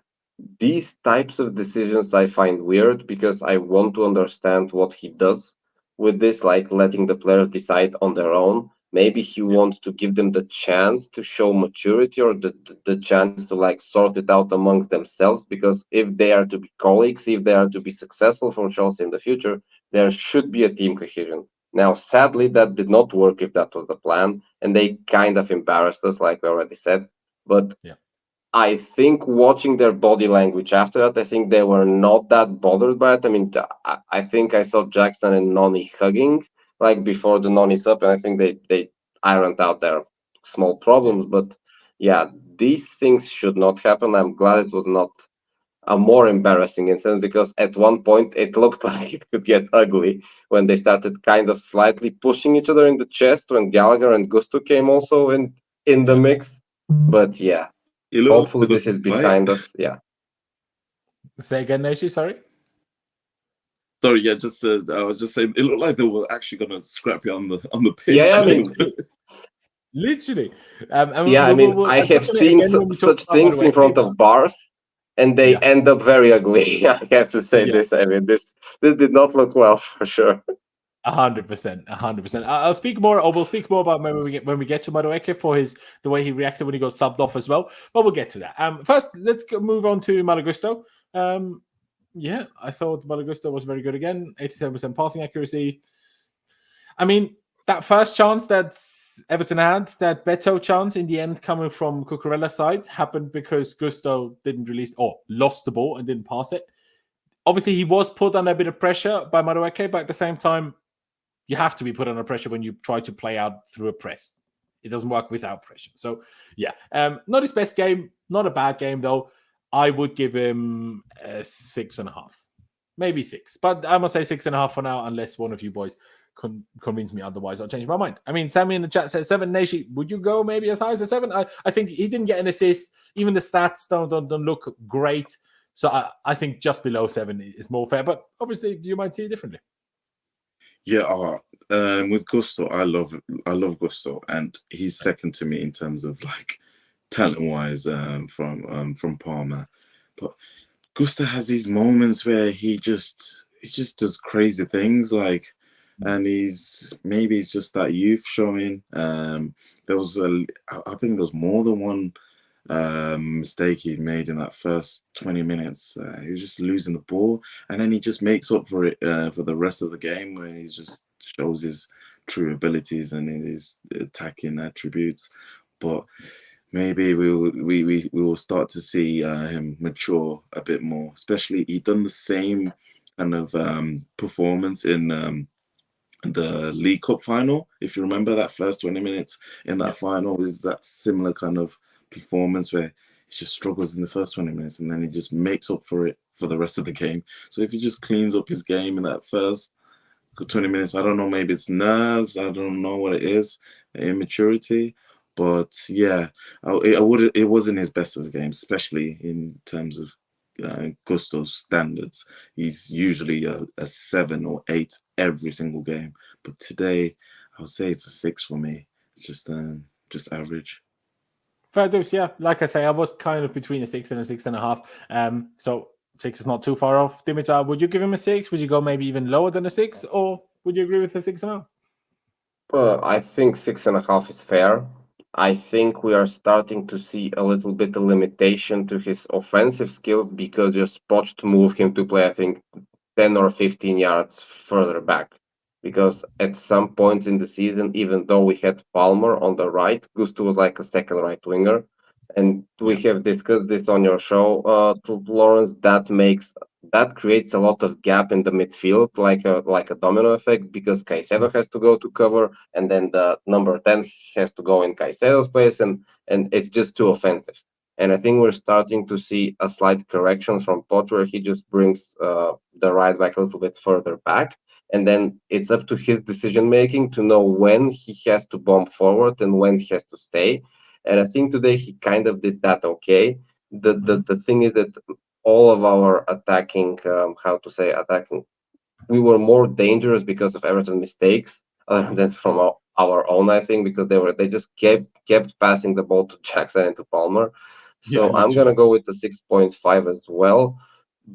Speaker 4: these types of decisions I find weird because I want to understand what he does with this, like letting the players decide on their own. Maybe he wants to give them the chance to show maturity or the chance to like sort it out amongst themselves, because if they are to be colleagues, if they are to be successful for Chelsea in the future, there should be a team cohesion. Now, sadly, that did not work if that was the plan, and they kind of embarrassed us, like we already said. But I think watching their body language after that, I think they were not that bothered by it. I mean, I think I saw Jackson and Noni hugging like before the Noni sub, and I think they ironed out their small problems. But yeah, these things should not happen. I'm glad it was not a more embarrassing incident, because at one point it looked like it could get ugly when they started kind of slightly pushing each other in the chest when Gallagher and Gusto came also in the mix. But yeah, hopefully this is behind us. Yeah.
Speaker 1: Say again, Naishi, sorry?
Speaker 2: Sorry, yeah, just I was just saying, it looked like they were actually going to scrap you on the pitch.
Speaker 4: Yeah, I mean,
Speaker 1: literally.
Speaker 4: I have seen such things in front of bars, and they end up very ugly. I have to say this. I mean, this did not look well for sure.
Speaker 1: 100%. I'll speak more, or we'll speak more about when we get to Madueke for the way he reacted when he got subbed off as well. But we'll get to that. First, let's move on to Malagusto. Yeah, I thought Malagusto was very good again. 87% passing accuracy. I mean, that first chance that Everton had, that Beto chance in the end coming from Cucurella's side, happened because Gusto didn't release or lost the ball and didn't pass it. obviously he was put under a bit of pressure by Madueke, but at the same time, you have to be put under pressure when you try to play out through a press. It doesn't work without pressure. So, yeah, not his best game, not a bad game, though. I would give him a 6.5, maybe 6. But I must say 6.5 for now, unless one of you boys convince me otherwise. I'll change my mind. I mean, Sammy in the chat says 7. Nashi, would you go maybe as high as a 7? I think he didn't get an assist. Even the stats don't look great. So I think just below 7 is more fair. But obviously, you might see it differently.
Speaker 2: Yeah, with Gusto, I love Gusto, and he's second to me in terms of like talent-wise from Parma. But Gusto has these moments where he just does crazy things, like, and it's just that youth showing. There was I think there was more than one mistake he made in that first 20 minutes. He was just losing the ball, and then he just makes up for it for the rest of the game, where he just shows his true abilities and his attacking attributes. But maybe we will start to see him mature a bit more. Especially, he done the same kind of performance in the League Cup final. If you remember, that first 20 minutes in that final is that similar kind of performance where he just struggles in the first 20 minutes and then he just makes up for it for the rest of the game. So if he just cleans up his game in that first 20 minutes, I don't know, maybe it's nerves, I don't know what it is, immaturity, but yeah, it wasn't his best of the game, especially in terms of Gusto's standards. He's usually a 7 or 8 every single game, but today I would say it's a 6 for me. It's just average.
Speaker 1: Fair dues, yeah. Like I say, I was kind of between a 6 and a 6.5. So 6 is not too far off. Dimitar, would you give him a 6? Would you go maybe even lower than a 6, or would you agree with a 6.5?
Speaker 4: I think 6.5 is fair. I think we are starting to see a little bit of limitation to his offensive skills because just Poch moved him to play, I think, 10 or 15 yards further back. Because at some points in the season, even though we had Palmer on the right, Gusto was like a second right winger. And we have discussed this on your show, Laurenz. That creates a lot of gap in the midfield, like a domino effect, because Caicedo has to go to cover, and then the number 10 has to go in Caicedo's place, and it's just too offensive. And I think we're starting to see a slight correction from Poch, where he just brings the right back a little bit further back, and then it's up to his decision making to know when he has to bomb forward and when he has to stay. And I think today he kind of did that okay. The thing is that all of our attacking, we were more dangerous because of Everton mistakes than from our own, I think, because they just kept passing the ball to Jackson and to Palmer. So I'm going to go with the 6.5 as well,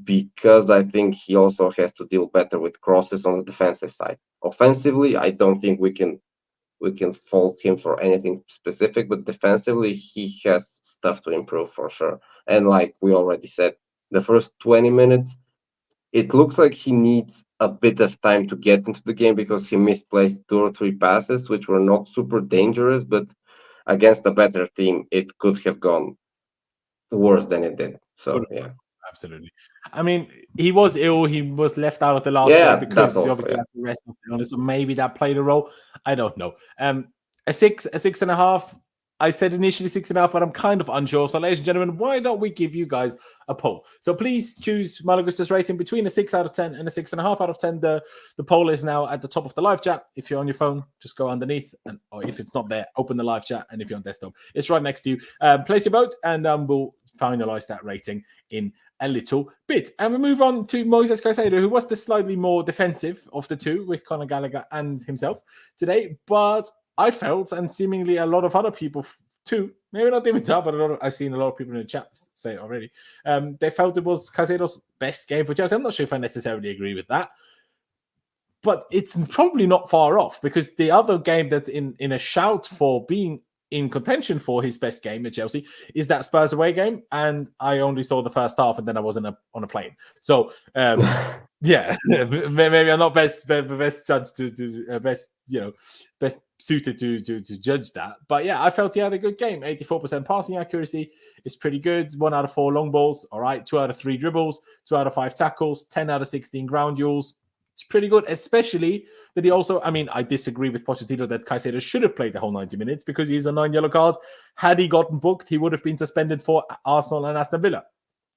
Speaker 4: because I think he also has to deal better with crosses on the defensive side. Offensively, I don't think we can fault him for anything specific, but defensively, he has stuff to improve for sure. And like we already said, the first 20 minutes, it looks like he needs a bit of time to get into the game because he misplaced 2 or 3 passes, which were not super dangerous, but against a better team, it could have gone worse than it did. So, yeah.
Speaker 1: Absolutely. I mean, he was ill. He was left out of the last game because he obviously had the rest of the illness. So maybe that played a role. I don't know. A 6, a 6.5. I said initially 6.5, but I'm kind of unsure. So, ladies and gentlemen, why don't we give you guys a poll? So please choose Malagusta's rating between a 6 out of 10 and a 6.5 out of 10. The poll is now at the top of the live chat. If you're on your phone, just go underneath, or if it's not there, open the live chat. And if you're on desktop, it's right next to you. Place your vote, and we'll finalize that rating in a little bit. And we move on to Moises Caicedo, who was the slightly more defensive of the two with Conor Gallagher and himself today. But I felt, and seemingly a lot of other people too, maybe not Dimitar, but I've seen a lot of people in the chat say it already, they felt it was Caicedo's best game for Chelsea. I'm not sure if I necessarily agree with that, but it's probably not far off, because the other game that's in a shout for being in contention for his best game at Chelsea is that Spurs away game, and I only saw the first half, and then I wasn't on a plane. So yeah, maybe I'm not best judge to best suited to judge that. But yeah, I felt he had a good game. 84% passing accuracy is pretty good. 1 out of 4 long balls. All right, 2 out of 3 dribbles, 2 out of 5 tackles, 10 out of 16 ground duels. It's pretty good, especially that he also, I mean, I disagree with Pochettino that Caicedo should have played the whole 90 minutes because he's on 9 yellow cards. Had he gotten booked, he would have been suspended for Arsenal and Aston Villa,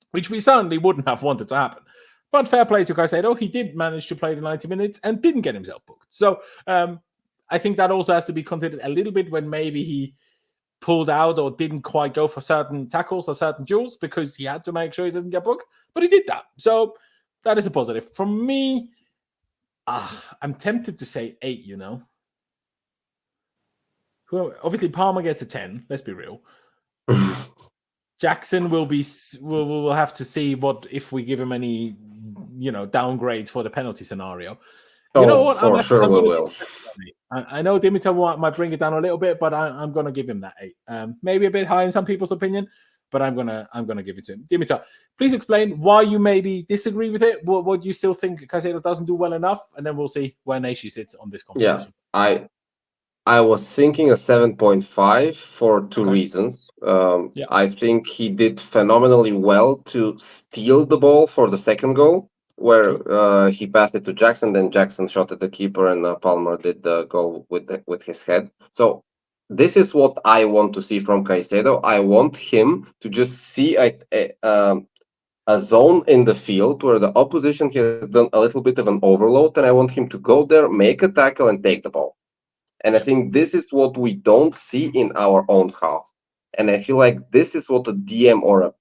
Speaker 1: which we certainly wouldn't have wanted to happen. But fair play to Caicedo. He did manage to play the 90 minutes and didn't get himself booked. So I think that also has to be considered a little bit when maybe he pulled out or didn't quite go for certain tackles or certain duels because he had to make sure he didn't get booked. But he did that. So that is a positive. For me, I'm tempted to say 8, Obviously, Palmer gets a 10. Let's be real. Jackson will have to see what if we give him any, downgrades for the penalty scenario.
Speaker 4: Oh,
Speaker 1: you know what?
Speaker 4: For sure we will.
Speaker 1: I know Dimitar might bring it down a little bit, but I'm going to give him that 8. Maybe a bit high in some people's opinion, but I'm gonna give it to him. Dimitar, please explain why you maybe disagree with it. What you still think Caicedo doesn't do well enough, and then we'll see where Nashi sits on this conversation.
Speaker 4: Yeah, I was thinking a 7.5 for 2 reasons. I think he did phenomenally well to steal the ball for the second goal, where he passed it to Jackson, then Jackson shot at the keeper, and Palmer did the goal with his head. So this is what I want to see from Caicedo. I want him to just see a zone in the field where the opposition has done a little bit of an overload, and I want him to go there, make a tackle, and take the ball. And I think this is what we don't see in our own half. And I feel like this is what a DM or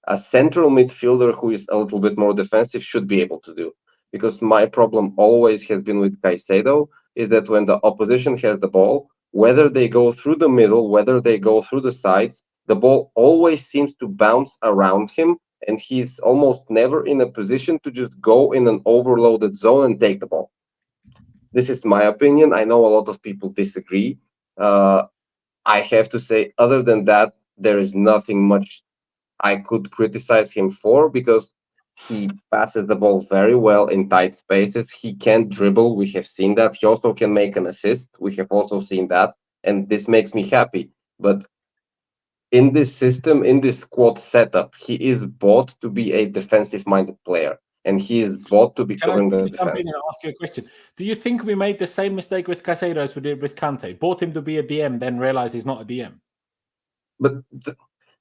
Speaker 4: a central midfielder who is a little bit more defensive should be able to do. Because my problem always has been with Caicedo is that when the opposition has the ball, whether they go through the middle, whether they go through the sides, the ball always seems to bounce around him, and he's almost never in a position to just go in an overloaded zone and take the ball. This is my opinion. I know a lot of people disagree. I have to say, other than that, there is nothing much I could criticize him for, because he passes the ball very well in tight spaces. He can dribble. We have seen that. He also can make an assist. We have also seen that. And this makes me happy. But in this system, in this squad setup, he is bought to be a defensive-minded player. And he is bought to be covering the defense.
Speaker 1: Can I ask you a question? Do you think we made the same mistake with Caicedo as we did with Kante? Bought him to be a DM, then realized he's not a DM?
Speaker 4: But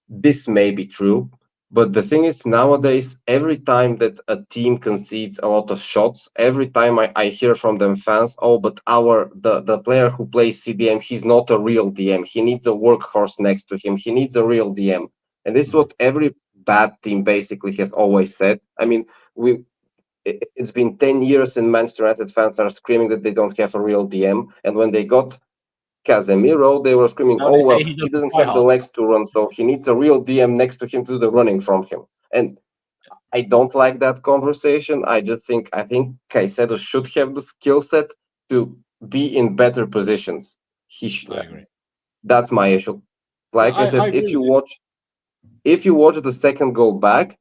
Speaker 4: this may be true. But the thing is, nowadays, every time that a team concedes a lot of shots, every time I hear from them fans, oh, but the player who plays CDM, he's not a real DM. He needs a workhorse next to him. He needs a real DM. And this is what every bad team basically has always said. I mean, it's been 10 years and Manchester United fans are screaming that they don't have a real DM. And when they got Casemiro, they were screaming, oh, well, he doesn't have the legs to run, so he needs a real DM next to him to do the running from him. And I don't like that conversation. I think Caicedo should have the skill set to be in better positions. I agree. That's my issue. Like I said, if you watch the second goal back,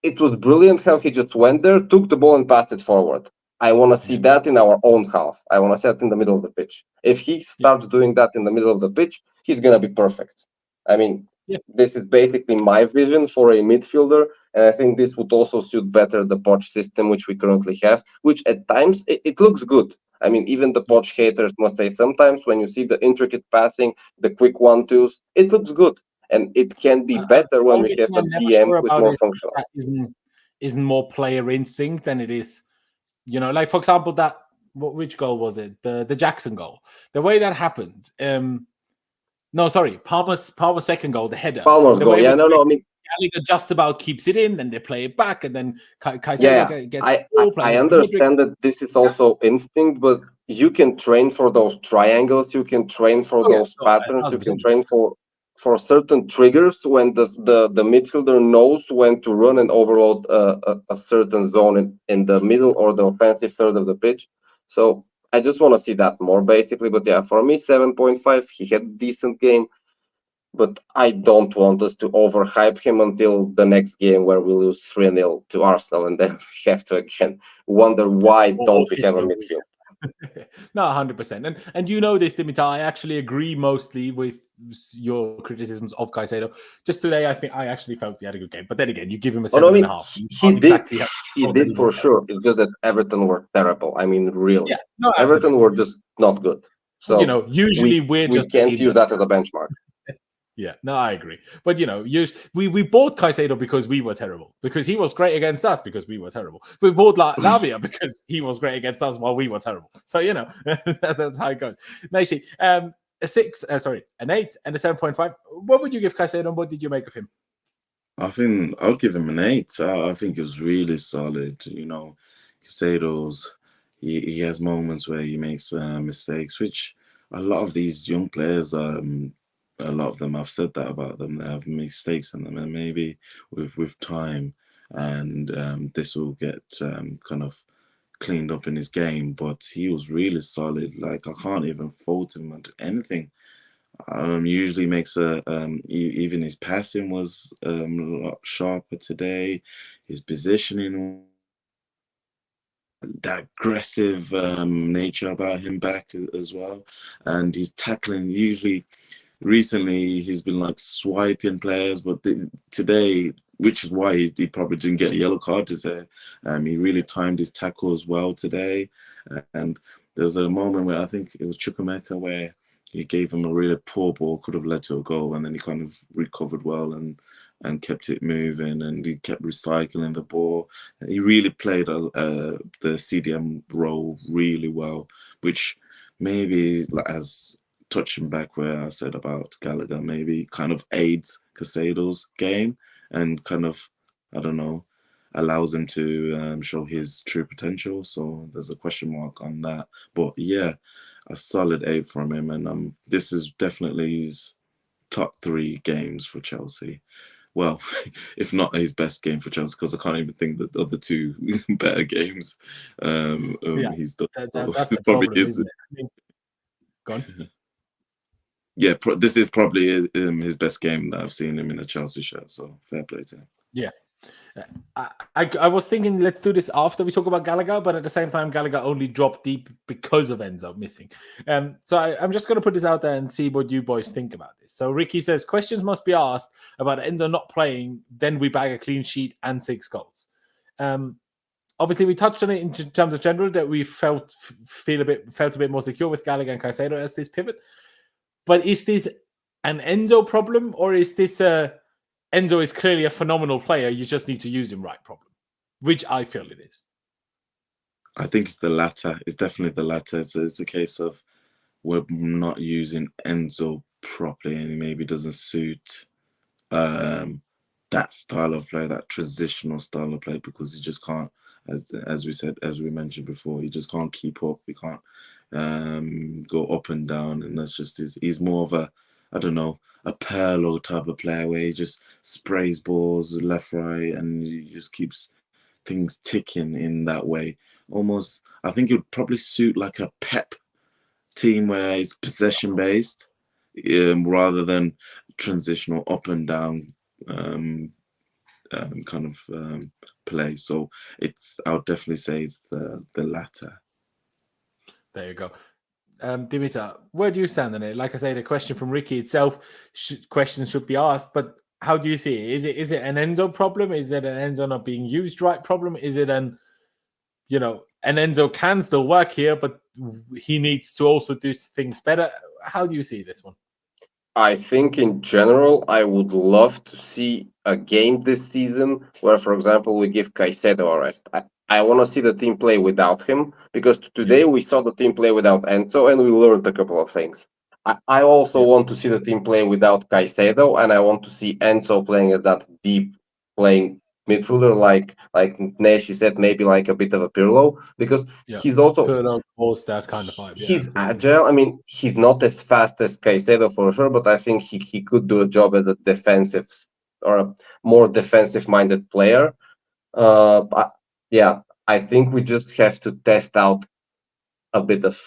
Speaker 4: it was brilliant how he just went there, took the ball and passed it forward. I want to see that in our own half. I want to see that in the middle of the pitch. If he starts doing that in the middle of the pitch, he's going to be perfect. I mean, this is basically my vision for a midfielder, and I think this would also suit better the Poch system, which we currently have, which at times, it looks good. I mean, even the Poch haters must say sometimes when you see the intricate passing, the quick 1-2s, it looks good. And it can be better when we have a DM who's more functional.
Speaker 1: That isn't more player instinct than it is, like, for example, which goal was it? The Jackson goal. The way that happened. Palmer's second goal, the header.
Speaker 4: Palmer's goal, I mean,
Speaker 1: Gallagher just about keeps it in, then they play it back, and then Caicedo gets
Speaker 4: I understand that this is also instinct, but you can train for those triangles, you can train for those patterns, you can train for certain triggers when the midfielder knows when to run and overload a certain zone in the middle or the offensive third of the pitch. So I just want to see that more, basically. But yeah, for me, 7.5, he had a decent game. but I don't want us to overhype him until the next game where we lose 3-0 to Arsenal, and then we have to again wonder why don't we have a midfield.
Speaker 1: No, 100%. And you know this, Dimitar, I actually agree mostly with your criticisms of Caicedo. Just today, I think I actually felt he had a good game. But then again, you give him a 7.5.
Speaker 4: He did for sure. It's just that Everton were terrible. I mean, really.
Speaker 1: Yeah, no,
Speaker 4: Everton were just not good. So
Speaker 1: usually
Speaker 4: we can't use that as a benchmark.
Speaker 1: Yeah, no, I agree. But we bought Caicedo because we were terrible. Because he was great against us because we were terrible. We bought Lavia because he was great against us while we were terrible. So that's how it goes. Nicely, an 8 and a 7.5. What would you give Caicedo and what did you make of him?
Speaker 2: I think I'll give him an 8. I think it was really solid. Caicedo's he has moments where he makes mistakes, which a lot of these young players a lot of them, I've said that about them, they have mistakes in them, and maybe with time and this will get kind of cleaned up in his game. But he was really solid. Like, I can't even fault him at anything. Usually makes even his passing was a lot sharper today. His positioning, that aggressive nature about him back as well, and his tackling usually. Recently, he's been like swiping players, but today, which is why he probably didn't get a yellow card today. He really timed his tackles well today. And there's a moment where I think it was Chukwuemeka where he gave him a really poor ball, could have led to a goal, and then he kind of recovered well and kept it moving, and he kept recycling the ball. And he really played the CDM role really well, which maybe as touching back where I said about Gallagher, maybe kind of aids Caicedo's game and kind of, I don't know, allows him to show his true potential. So there's a question mark on that. But yeah, a solid 8 from him. And this is definitely his top 3 games for Chelsea. Well, if not his best game for Chelsea, because I can't even think that the other 2 better games he's done.
Speaker 1: That's the problem, isn't it? I mean, go on.
Speaker 2: Yeah, this is probably his best game that I've seen him in a Chelsea shirt. So fair play to him.
Speaker 1: Yeah. I was thinking let's do this after we talk about Gallagher, but at the same time, Gallagher only dropped deep because of Enzo missing. So I'm just going to put this out there and see what you boys think about this. So Ricky says, questions must be asked about Enzo not playing, then we bag a clean sheet and 6 goals. Obviously, we touched on it in terms of general that we felt a bit more secure with Gallagher and Caicedo as this pivot. But is this an Enzo problem, or is this Enzo is clearly a phenomenal player, you just need to use him right problem, which I feel it is?
Speaker 2: I think it's the latter. It's definitely the latter. It's a case of we're not using Enzo properly, and he maybe doesn't suit that style of play, that transitional style of play, because he just can't, as we mentioned before, he just can't keep up. He can't go up and down, and that's just he's more of a, I don't know, a Pirlo type of player where he just sprays balls left, right, and he just keeps things ticking in that way. Almost, I think it would probably suit like a Pep team where it's possession based rather than transitional up and down kind of play. So I would definitely say it's the latter.
Speaker 1: There you go. Dimitar, where do you stand on it? Like I say, the question from Ricky itself, questions should be asked, but how do you see it? Is it an Enzo problem? Is it an Enzo not being used right problem? Is it an Enzo can still work here, but he needs to also do things better? How do you see this one?
Speaker 4: I think in general, I would love to see a game this season where, for example, we give Caicedo a rest. I want to see the team play without him, because today we saw the team play without Enzo and we learned a couple of things. I also want to see the team play without Caicedo, and I want to see Enzo playing at that deep playing midfielder, like Neshi said, maybe like a bit of a Pirlo, because he's also
Speaker 1: that kind of vibe.
Speaker 4: He's agile. I mean, he's not as fast as Caicedo for sure, but I think he could do a job as a defensive or a more defensive-minded player. I think we just have to test out a bit of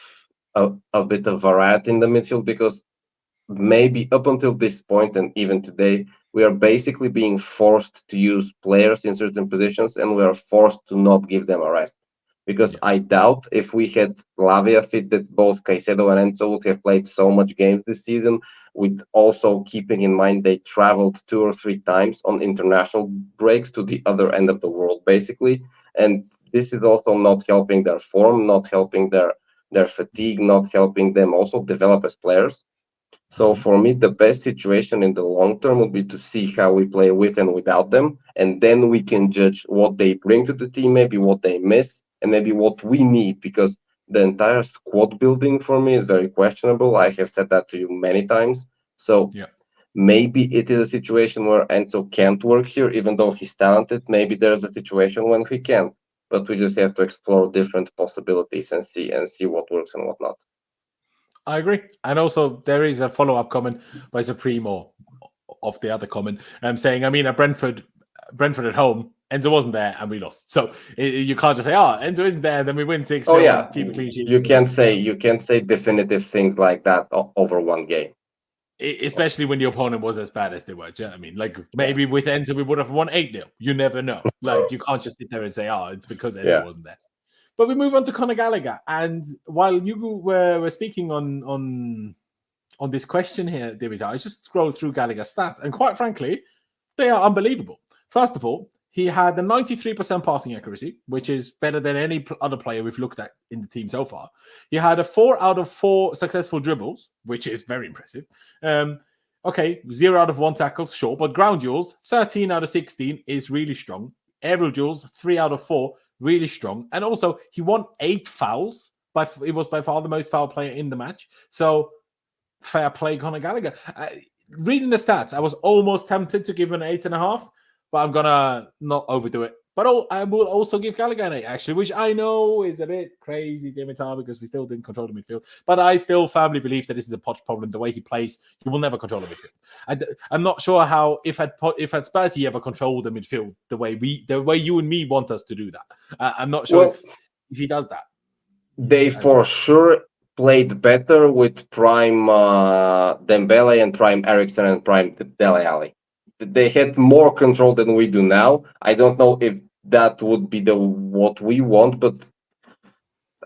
Speaker 4: variety in the midfield, because maybe up until this point and even today, we are basically being forced to use players in certain positions, and we are forced to not give them a rest. Because I doubt if we had Lavia fit that both Caicedo and Enzo would have played so much games this season, with also keeping in mind they traveled 2 or 3 times on international breaks to the other end of the world, basically. And this is also not helping their form, not helping their fatigue, not helping them also develop as players. So for me, the best situation in the long term would be to see how we play with and without them, and then we can judge what they bring to the team, maybe what they miss, and maybe what we need, because the entire squad building for me is very questionable. I have said that to you many times. So maybe it is a situation where Enzo can't work here, even though he's talented. Maybe there's a situation when he can, but we just have to explore different possibilities and see what works and what not.
Speaker 1: I agree. And also, there is a follow-up comment by Supremo of the other comment saying, I mean, at Brentford at home, Enzo wasn't there and we lost. So you can't just say, Enzo isn't there, then we win 6-0.
Speaker 4: Oh yeah,
Speaker 1: keep a clean sheet.
Speaker 4: You can't say definitive things like that over one game.
Speaker 1: Especially when the opponent was as bad as they were. Do you know what I mean? Like, maybe with Enzo, we would have won 8-0. You never know. Like, you can't just sit there and say, it's because Enzo wasn't there. But we move on to Conor Gallagher. And while you were speaking on this question here, David, I just scrolled through Gallagher's stats. And quite frankly, they are unbelievable. First of all, he had a 93% passing accuracy, which is better than any other player we've looked at in the team so far. He had a 4 out of 4 successful dribbles, which is very impressive. 0 out of 1 tackles, sure. But ground duels, 13 out of 16 is really strong. Aerial duels, 3 out of 4, really strong. And also, he won 8 fouls. It was by far the most foul player in the match. So, fair play, Conor Gallagher. Reading the stats, I was almost tempted to give him an 8.5. But I'm going to not overdo it. But I will also give Gallagher an 8, actually, which I know is a bit crazy, Dimitar, because we still didn't control the midfield. But I still firmly believe that this is a Poch problem. The way he plays, he will never control the midfield. I'm not sure how, if at Spurs he ever controlled the midfield the way you and me want us to do that. I'm not sure if he does that.
Speaker 4: They for sure played better with prime Dembele and prime Eriksen and prime Dele Alli. They had more control than we do now. I don't know if that would be what we want, but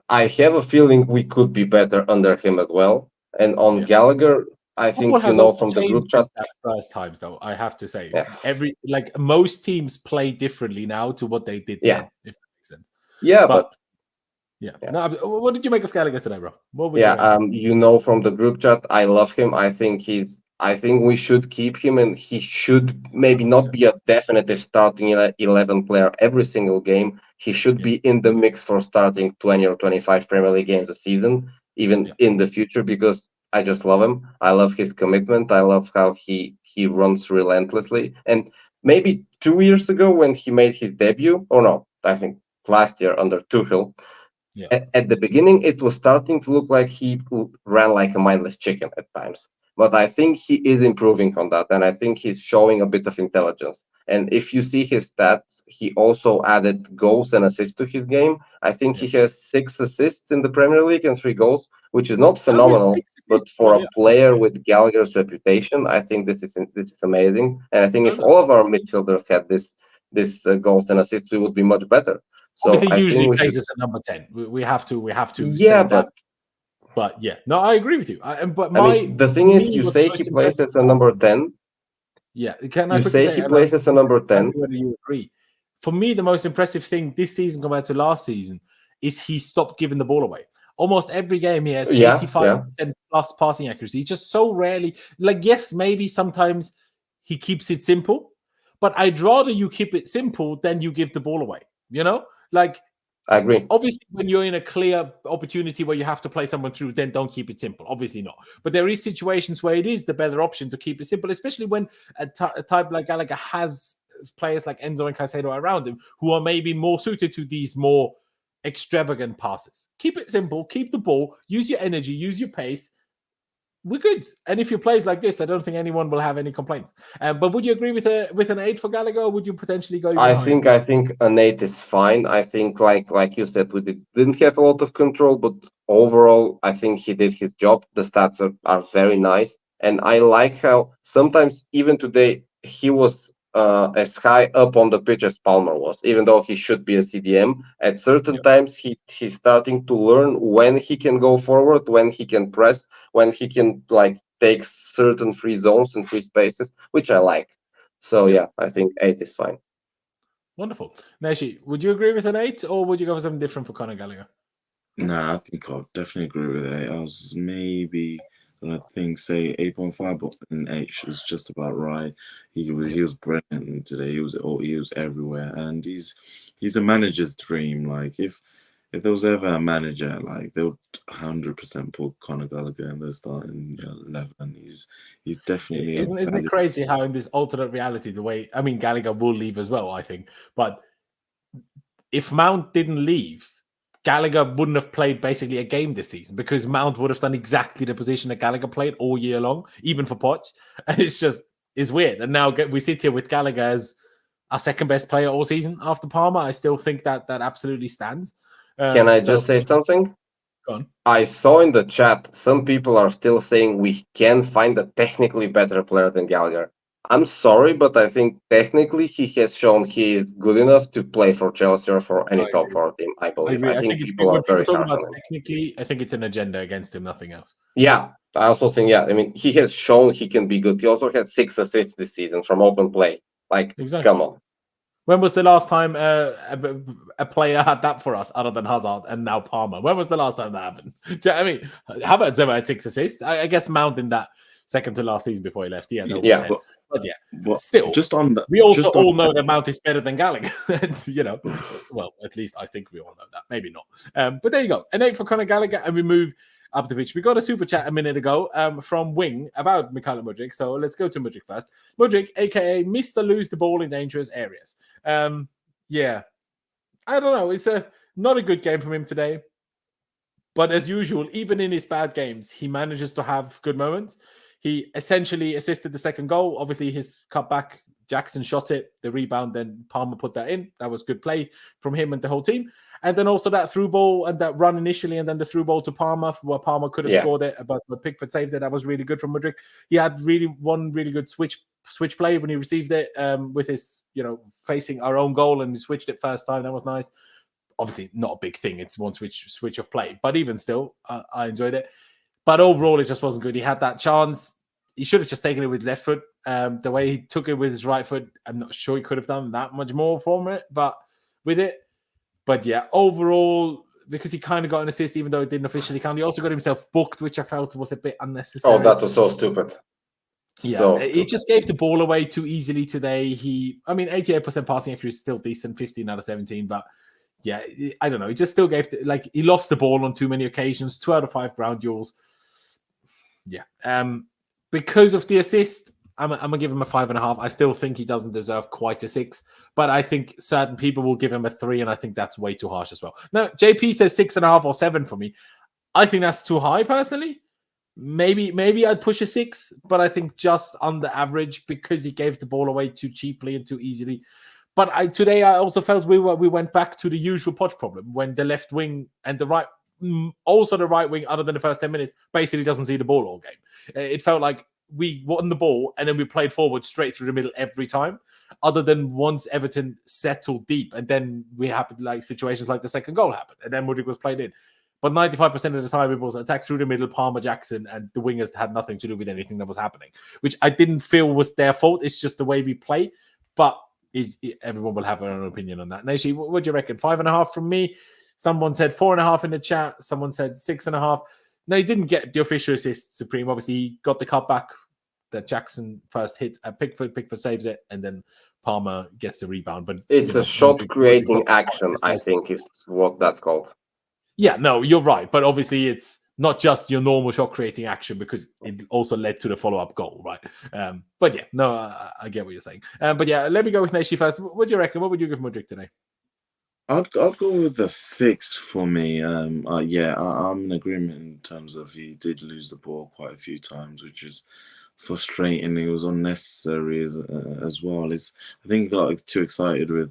Speaker 4: I have a feeling we could be better under him as well. And on Gallagher, I think from the group chat.
Speaker 1: First times, though, I have to say, most teams play differently now to what they did then, if that makes sense.
Speaker 4: Yeah, but
Speaker 1: No, what did you make of Gallagher today, bro?
Speaker 4: From the group chat, I love him. I think we should keep him, and he should maybe not be a definitive starting 11 player every single game. He should be in the mix for starting 20 or 25 Premier League games a season, even in the future, because I just love him. I love his commitment. I love how he runs relentlessly. And maybe 2 years ago when he made his debut, I think last year under Tuchel, at the beginning, it was starting to look like he ran like a mindless chicken at times. But I think he is improving on that, and I think he's showing a bit of intelligence. And if you see his stats, he also added goals and assists to his game. I think he has 6 assists in the Premier League and 3 goals, which is not phenomenal. But for a player with Gallagher's reputation, I think this is amazing. And I think if all of our midfielders had this goals and assists, we would be much better. So
Speaker 1: obviously,
Speaker 4: I
Speaker 1: usually
Speaker 4: think
Speaker 1: plays us at number 10. We have to.
Speaker 4: Yeah,
Speaker 1: but no, I agree with you.
Speaker 4: The thing is, you say he plays as a number 10.
Speaker 1: Yeah,
Speaker 4: you say he plays as a number 10.
Speaker 1: Whether you agree? For me, the most impressive thing this season compared to last season is he stopped giving the ball away. Almost every game he has 85% plus passing accuracy. Just so rarely. Yes, maybe sometimes he keeps it simple, but I'd rather you keep it simple than you give the ball away.
Speaker 4: I agree.
Speaker 1: Obviously, when you're in a clear opportunity where you have to play someone through, then don't keep it simple. Obviously not. But there is situations where it is the better option to keep it simple, especially when a type like Gallagher has players like Enzo and Caicedo around him who are maybe more suited to these more extravagant passes. Keep it simple. Keep the ball. Use your energy. Use your pace. We're good. And if he plays like this, I don't think anyone will have any complaints. But would you agree with an 8 for Gallagher, or would you potentially go?
Speaker 4: I think an 8 is fine. I think, like you said, we didn't have a lot of control, but overall, I think he did his job. The stats are very nice. And I like how sometimes, even today, he was as high up on the pitch as Palmer was, even though he should be a CDM. At certain times, he's starting to learn when he can go forward, when he can press, when he can like take certain free zones and free spaces, which I like. So yeah, I think 8 is fine.
Speaker 1: Wonderful. Neshi, would you agree with an 8, or would you go for something different for Conor Gallagher?
Speaker 2: Nah, I think I'll definitely agree with 8. I was maybe gonna say 8.5, but an 8 is just about right. He was brilliant today. He was everywhere, and he's a manager's dream. Like if there was ever a manager, like they would 100% put Conor Gallagher in the starting 11. He's definitely
Speaker 1: Isn't it crazy how in this alternate reality, the way, I mean, Gallagher will leave as well, I think, but if Mount didn't leave, Gallagher wouldn't have played basically a game this season, because Mount would have done exactly the position that Gallagher played all year long, even for Poch. And it's weird. And now we sit here with Gallagher as our second best player all season after Palmer. I still think that absolutely stands.
Speaker 4: Can I just say something?
Speaker 1: Go on.
Speaker 4: I saw in the chat some people are still saying we can find a technically better player than Gallagher. I'm sorry, but I think technically he has shown he is good enough to play for Chelsea or for any top 4 team, I believe. I think people are very harsh on him.
Speaker 1: Technically, I think it's an agenda against him, nothing else.
Speaker 4: Yeah, I also think, I mean, he has shown he can be good. He also had 6 assists this season from open play. Like, come on.
Speaker 1: When was the last time a player had that for us, other than Hazard and now Palmer? When was the last time that happened? I mean, Havertz never had 6 assists. I guess Mount in that second to last season before he left. But still,
Speaker 2: just on that,
Speaker 1: we also all know that Mount is better than Gallagher. Well, at least I think we all know that. Maybe not. But there you go. An 8 for Conor Gallagher, and we move up the pitch. We got a super chat a minute ago from Wing about Mikhailo Mudryk. So let's go to Mudryk first. Mudryk, aka Mr. Lose the Ball in dangerous areas. Yeah, I don't know. It's not a good game from him today. But as usual, even in his bad games, he manages to have good moments. He essentially assisted the second goal. Obviously, his cutback, Jackson shot it, the rebound, then Palmer put that in. That was good play from him and the whole team. And then also that through ball and that run initially, and then the through ball to Palmer, where Palmer could have scored it, but Pickford saved it. That was really good from Mudryk. He had one really good switch play when he received it with his, facing our own goal, and he switched it first time. That was nice. Obviously, not a big thing. It's one switch of play. But even still, I enjoyed it. But overall, it just wasn't good. He had that chance. He should have just taken it with left foot. The way he took it with his right foot, I'm not sure he could have done that much more from it. But yeah, overall, because he kind of got an assist, even though it didn't officially count, he also got himself booked, which I felt was a bit unnecessary.
Speaker 4: Oh, that was so stupid.
Speaker 1: Yeah, he just gave the ball away too easily today. 88% passing accuracy is still decent, 15 out of 17, but yeah, I don't know. He just still gave he lost the ball on too many occasions, 2 out of 5 ground duels. Yeah. Because of the assist, I'm gonna give him a 5.5. I still think he doesn't deserve quite a 6, but I think certain people will give him a 3, and I think that's way too harsh as well. Now, JP says 6.5 or 7 for me. I think that's too high personally. Maybe I'd push a 6, but I think just under average because he gave the ball away too cheaply and too easily. But today I also felt we went back to the usual Poch problem when the left wing and the right wing, other than the first 10 minutes, basically doesn't see the ball all game. It felt like we won the ball and then we played forward straight through the middle every time, other than once Everton settled deep, and then we happened situations like the second goal happened, and then Mudryk was played in. But 95% of the time it was attack through the middle, Palmer, Jackson, and the wingers had nothing to do with anything that was happening, which I didn't feel was their fault. It's just the way we play. But everyone will have their own opinion on that. Nashi, what do you reckon? 5.5 from me. Someone said 4.5 in the chat. Someone said 6.5. No, he didn't get the official assist, Supreme. Obviously, he got the cutback that Jackson first hit at Pickford. Pickford saves it, and then Palmer gets the rebound. But
Speaker 4: it's a shot-creating action, I think, is what that's called.
Speaker 1: Yeah, no, you're right. But obviously, it's not just your normal shot-creating action, because it also led to the follow-up goal, right? But yeah, no, I get what you're saying. But yeah, let me go with Nashi first. What do you reckon? What would you give Mudryk today?
Speaker 2: I'd go with a 6 for me. I'm in agreement in terms of he did lose the ball quite a few times, which is frustrating. It was unnecessary as well. I think he got too excited with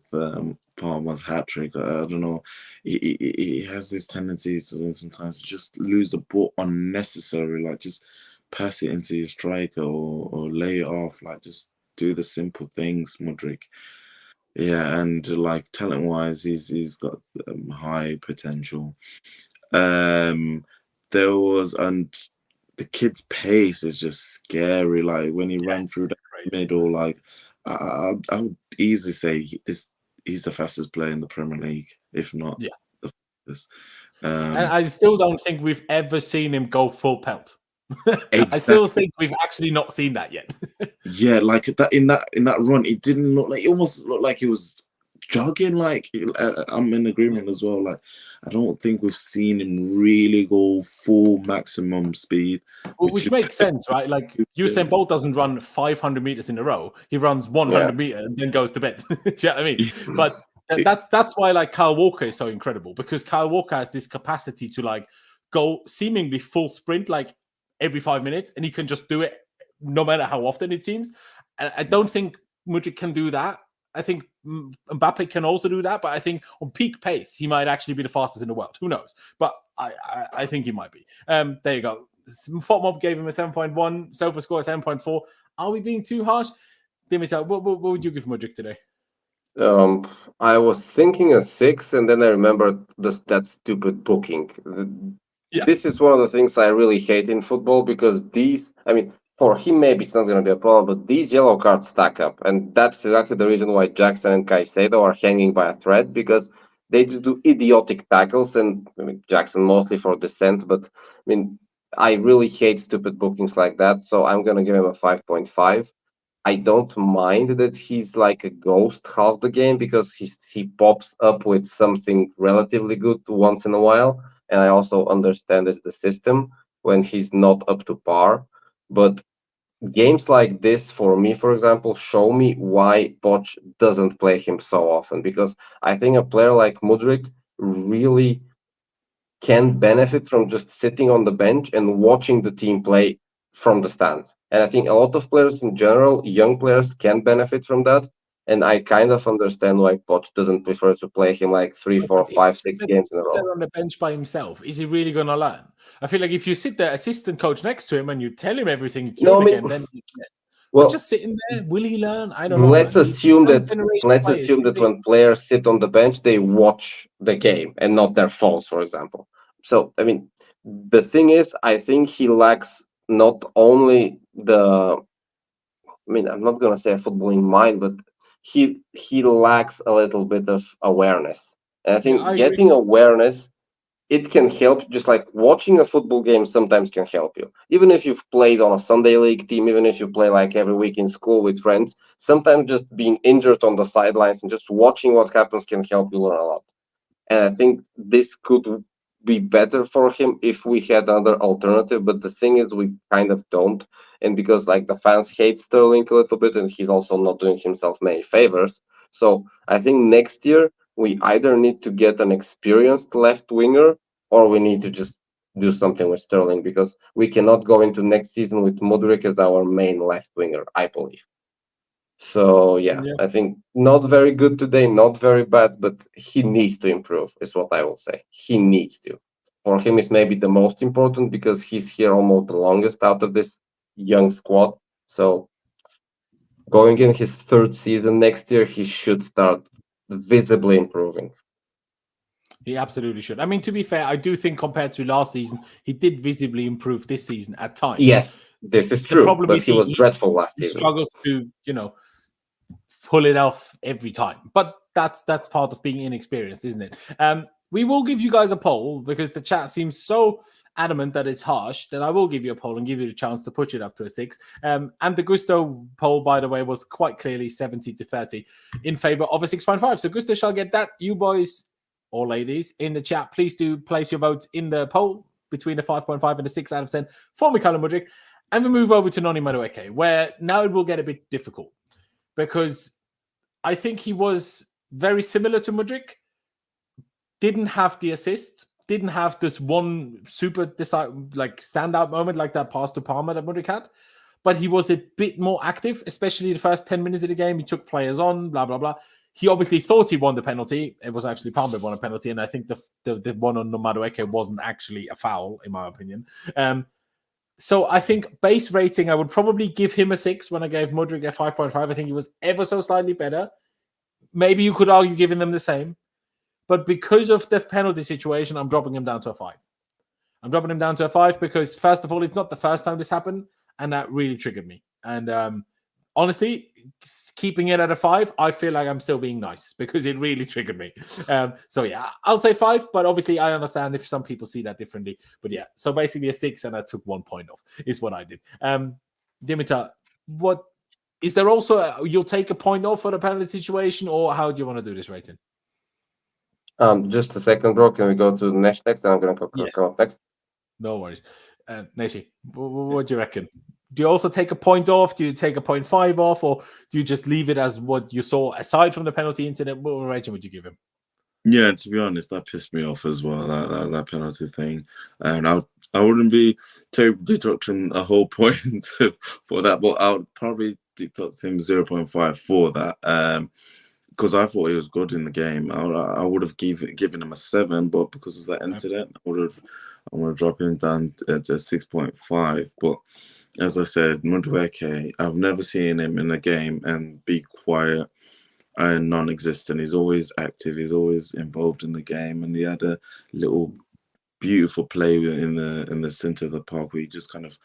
Speaker 2: Palmer's hat-trick. I don't know. He has this tendency to sometimes just lose the ball unnecessarily, just pass it into your striker or lay it off. Like, just do the simple things, Mudryk. Yeah, and like talent-wise, he's got high potential. There was, and the kid's pace is just scary. Like when he ran through the middle, like I would easily say he's the fastest player in the Premier League, if not the fastest.
Speaker 1: And I still don't think we've ever seen him go full pelt.
Speaker 2: Exactly.
Speaker 1: I still think we've actually not seen that yet.
Speaker 2: Yeah, like that in that run, it didn't look like, it almost looked like he was jogging. Like I'm in agreement as well. Like I don't think we've seen him really go full maximum speed,
Speaker 1: which makes sense, right? Like Usain Bolt doesn't run 500 meters in a row; he runs 100 meters and then goes to bed. Do you know what I mean? But that's why like Kyle Walker is so incredible, because Kyle Walker has this capacity to like go seemingly full sprint like every 5 minutes, and he can just do it no matter how often it seems. I don't think Mudryk can do that. I think Mbappe can also do that, but I think on peak pace, he might actually be the fastest in the world. Who knows? But I think he might be. There you go. FOTMob gave him a 7.1. Silva score 7.4. Are we being too harsh? Dimitar, what would you give Mudryk today?
Speaker 4: I was thinking a 6, and then I remembered that stupid booking. This is one of the things I really hate in football, because for him, maybe it's not going to be a problem, but these yellow cards stack up. And that's exactly the reason why Jackson and Caicedo are hanging by a thread, because they just do idiotic tackles. And Jackson mostly for dissent, but I really hate stupid bookings like that. So I'm going to give him a 5.5. I don't mind that he's like a ghost half the game, because he pops up with something relatively good once in a while. And I also understand it's the system when he's not up to par. But games like this, for me, for example, show me why Poch doesn't play him so often. Because I think a player like Mudryk really can benefit from just sitting on the bench and watching the team play from the stands. And I think a lot of players in general, young players, can benefit from that. And I kind of understand why Poch doesn't prefer to play him like 3, 4, 5, 6 games in a row.
Speaker 1: On the bench by himself, is he really going to learn? I feel like if you sit the assistant coach next to him and you tell him everything then just sitting there, will he learn? I don't know.
Speaker 4: Let's assume that when players sit on the bench, they watch the game and not their phones, for example. So the thing is, I think he lacks not only I'm not going to say a footballing mind, but he lacks a little bit of awareness. And I think getting awareness, it can help. Just like watching a football game sometimes can help you. Even if you've played on a Sunday league team, even if you play like every week in school with friends, sometimes just being injured on the sidelines and just watching what happens can help you learn a lot. And I think this could be better for him if we had another alternative. But the thing is, we kind of don't. And because like the fans hate Sterling a little bit, and he's also not doing himself many favors. So I think next year we either need to get an experienced left winger, or we need to just do something with Sterling, because we cannot go into next season with Mudryk as our main left winger, I believe. So I think not very good today, not very bad, but he needs to improve, is what I will say. He needs to. For him, it's maybe the most important, because he's here almost the longest out of this young squad. So going in his 3rd season next year, he should start visibly improving.
Speaker 1: He absolutely should. To be fair, I do think compared to last season, he did visibly improve this season at times.
Speaker 4: Yes, this is true. But he was dreadful last season.
Speaker 1: He struggles to, pull it off every time. But that's part of being inexperienced, isn't it? We will give you guys a poll, because the chat seems so adamant that it's harsh, that I will give you a poll and give you the chance to push it up to a 6. And the Gusto poll, by the way, was quite clearly 70-30 in favor of a 6.5. So Gusto shall get that. You boys or ladies in the chat, please do place your votes in the poll between a 5.5 and a 6 out of 10 for Nicolas Mudryk. And we move over to Onana Madueke, where now it will get a bit difficult, because I think he was very similar to Mudryk. Didn't have the assist, didn't have this one super standout moment like that pass to Palmer that Mudryk had, but he was a bit more active, especially the first 10 minutes of the game. He took players on, blah, blah, blah. He obviously thought he won the penalty. It was actually Palmer won a penalty, and I think the one on Madueke wasn't actually a foul, in my opinion. So I think base rating, I would probably give him a 6 when I gave Mudryk a 5.5. I think he was ever so slightly better. Maybe you could argue giving them the same. But because of the penalty situation, I'm dropping him down to a 5. I'm dropping him down to a 5 because, first of all, it's not the first time this happened, and that really triggered me. And honestly, keeping it at a 5, I feel like I'm still being nice because it really triggered me. So yeah, I'll say 5, but obviously I understand if some people see that differently. But yeah, so basically a 6, and I took 1 point off is what I did. Dimitar, what is there also? You'll take a point off for the penalty situation, or how do you want to do this rating?
Speaker 4: Just a second, bro. Can we go to the next text? And I'm going to come up next.
Speaker 1: No worries. Neshi, what do you reckon? Do you also take a point off? Do you take a 0.5 off? Or do you just leave it as what you saw aside from the penalty incident? What rating would you give him?
Speaker 2: Yeah, to be honest, that pissed me off as well, that penalty thing. And I wouldn't be deducting a whole point for that, but I would probably deduct him 0.5 for that. Because I thought he was good in the game. I would have given him a 7, but because of that incident, I'm going to drop him down to 6.5. But as I said, Madueke, I've never seen him in a game and be quiet and non-existent. He's always active. He's always involved in the game. And he had a little beautiful play in the center of the park where he just kind of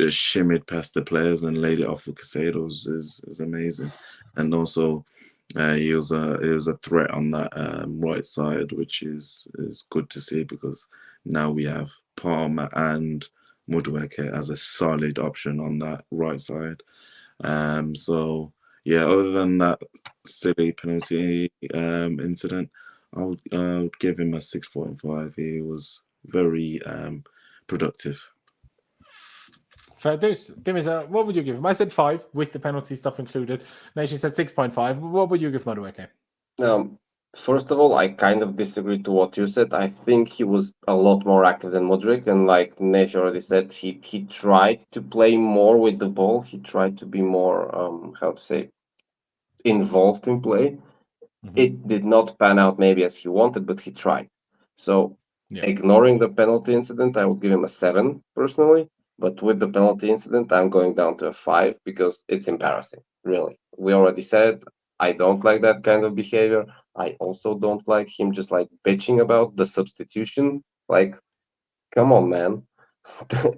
Speaker 2: shimmied past the players and laid it off for Casado. Is amazing. And also, he was a threat on that right side, which is good to see because now we have Palmer and Madueke as a solid option on that right side. So yeah, other than that silly penalty incident, I would give him a 6.5. He was very productive.
Speaker 1: Fair dues. Dimitar, what would you give him? I said 5 with the penalty stuff included. Nation said 6.5. What would you give Madueke?
Speaker 4: First of all, I kind of disagree to what you said. I think he was a lot more active than Mudryk, and like Nesh already said, he tried to play more with the ball. He tried to be more involved in play. Mm-hmm. It did not pan out maybe as he wanted, but he tried. So ignoring the penalty incident, I would give him a 7 personally. But with the penalty incident, I'm going down to a 5 because it's embarrassing, really. We already said I don't like that kind of behavior. I also don't like him just like bitching about the substitution. Like, come on, man.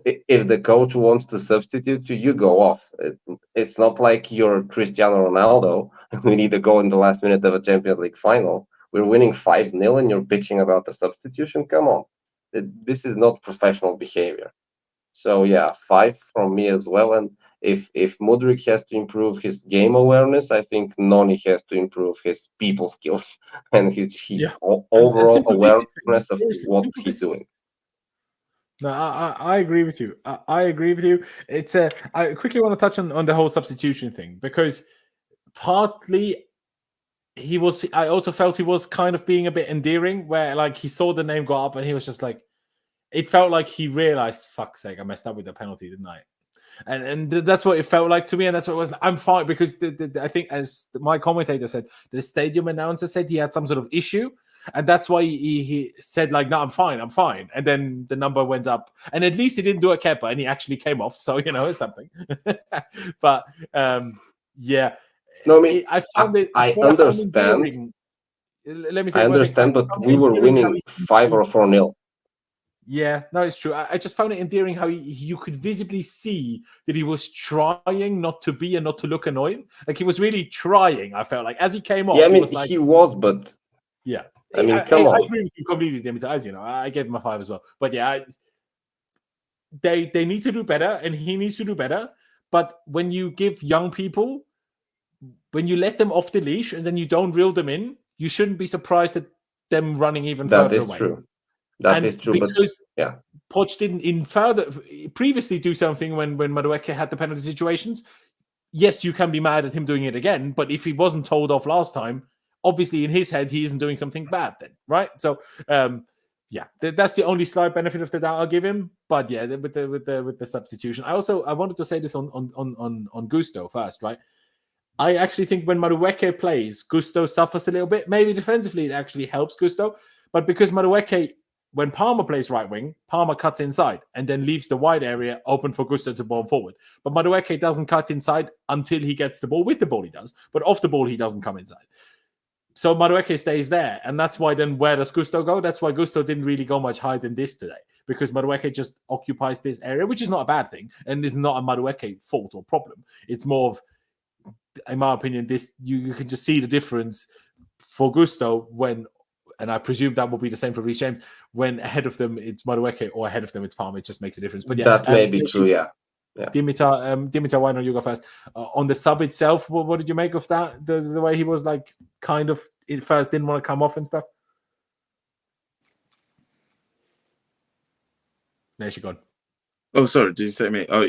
Speaker 4: If the coach wants to substitute you, you go off. It's not like you're Cristiano Ronaldo and we need to go in the last minute of a Champions League final. We're winning 5-0 and you're bitching about the substitution. Come on. This is not professional behavior. So yeah, 5 from me as well. And if Mudryk has to improve his game awareness, I think Noni has to improve his people skills and his overall awareness of what he's doing.
Speaker 1: No, I agree with you. I agree with you. It's I quickly want to touch on the whole substitution thing because partly I also felt he was kind of being a bit endearing where like he saw the name go up and he was just like, it felt like he realized, fuck's sake, I messed up with the penalty, didn't I? And that's what it felt like to me, and that's what it was. I'm fine because I think, as my commentator said, the stadium announcer said he had some sort of issue, and that's why he said like, "No, I'm fine." And then the number went up, and at least he didn't do a Kepa, and he actually came off. So it's something. But yeah,
Speaker 4: no, I mean,
Speaker 1: I found it.
Speaker 4: I understand.
Speaker 1: Let me say,
Speaker 4: I understand, but we were winning 5 or 4-0.
Speaker 1: Yeah, no, it's true. I just found it endearing how you could visibly see that he was trying not to be and not to look annoyed. Like he was really trying. I felt like as he came off.
Speaker 4: Yeah, I mean, he was, but
Speaker 1: yeah.
Speaker 4: I mean, come on.
Speaker 1: I agree with you completely, Dimitar. As you know, I gave him a 5 as well. But yeah, they need to do better, and he needs to do better. But when you give young people, when you let them off the leash and then you don't reel them in, you shouldn't be surprised at them running even further away.
Speaker 4: That is true. That is true,
Speaker 1: because
Speaker 4: yeah,
Speaker 1: Poch didn't previously do something when Madueke had the penalty situations. Yes, you can be mad at him doing it again, but if he wasn't told off last time, obviously in his head he isn't doing something bad then, right? So, yeah, that's the only slight benefit of the doubt I'll give him. But yeah, with the substitution, I wanted to say this on Gusto first, right? I actually think when Madueke plays, Gusto suffers a little bit. Maybe defensively it actually helps Gusto, but because Madueke when Palmer plays right wing, Palmer cuts inside and then leaves the wide area open for Gusto to bomb forward. But Madueke doesn't cut inside until he gets the ball. With the ball, he does. But off the ball, he doesn't come inside. So Madueke stays there. And that's why then where does Gusto go? That's why Gusto didn't really go much higher than this today. Because Madueke just occupies this area, which is not a bad thing. And is not a Madueke fault or problem. It's more of, in my opinion, this you can just see the difference for Gusto when, and I presume that will be the same for Reece James, when ahead of them it's Madueke or ahead of them it's Palmer. It just makes a difference. But yeah,
Speaker 4: that may be true. Yeah.
Speaker 1: Dimitar, why don't you go first? On the sub itself, what did you make of that? The way he was like kind of at first didn't want to come off and stuff. There she gone.
Speaker 2: Oh, sorry. Did you say me? Oh,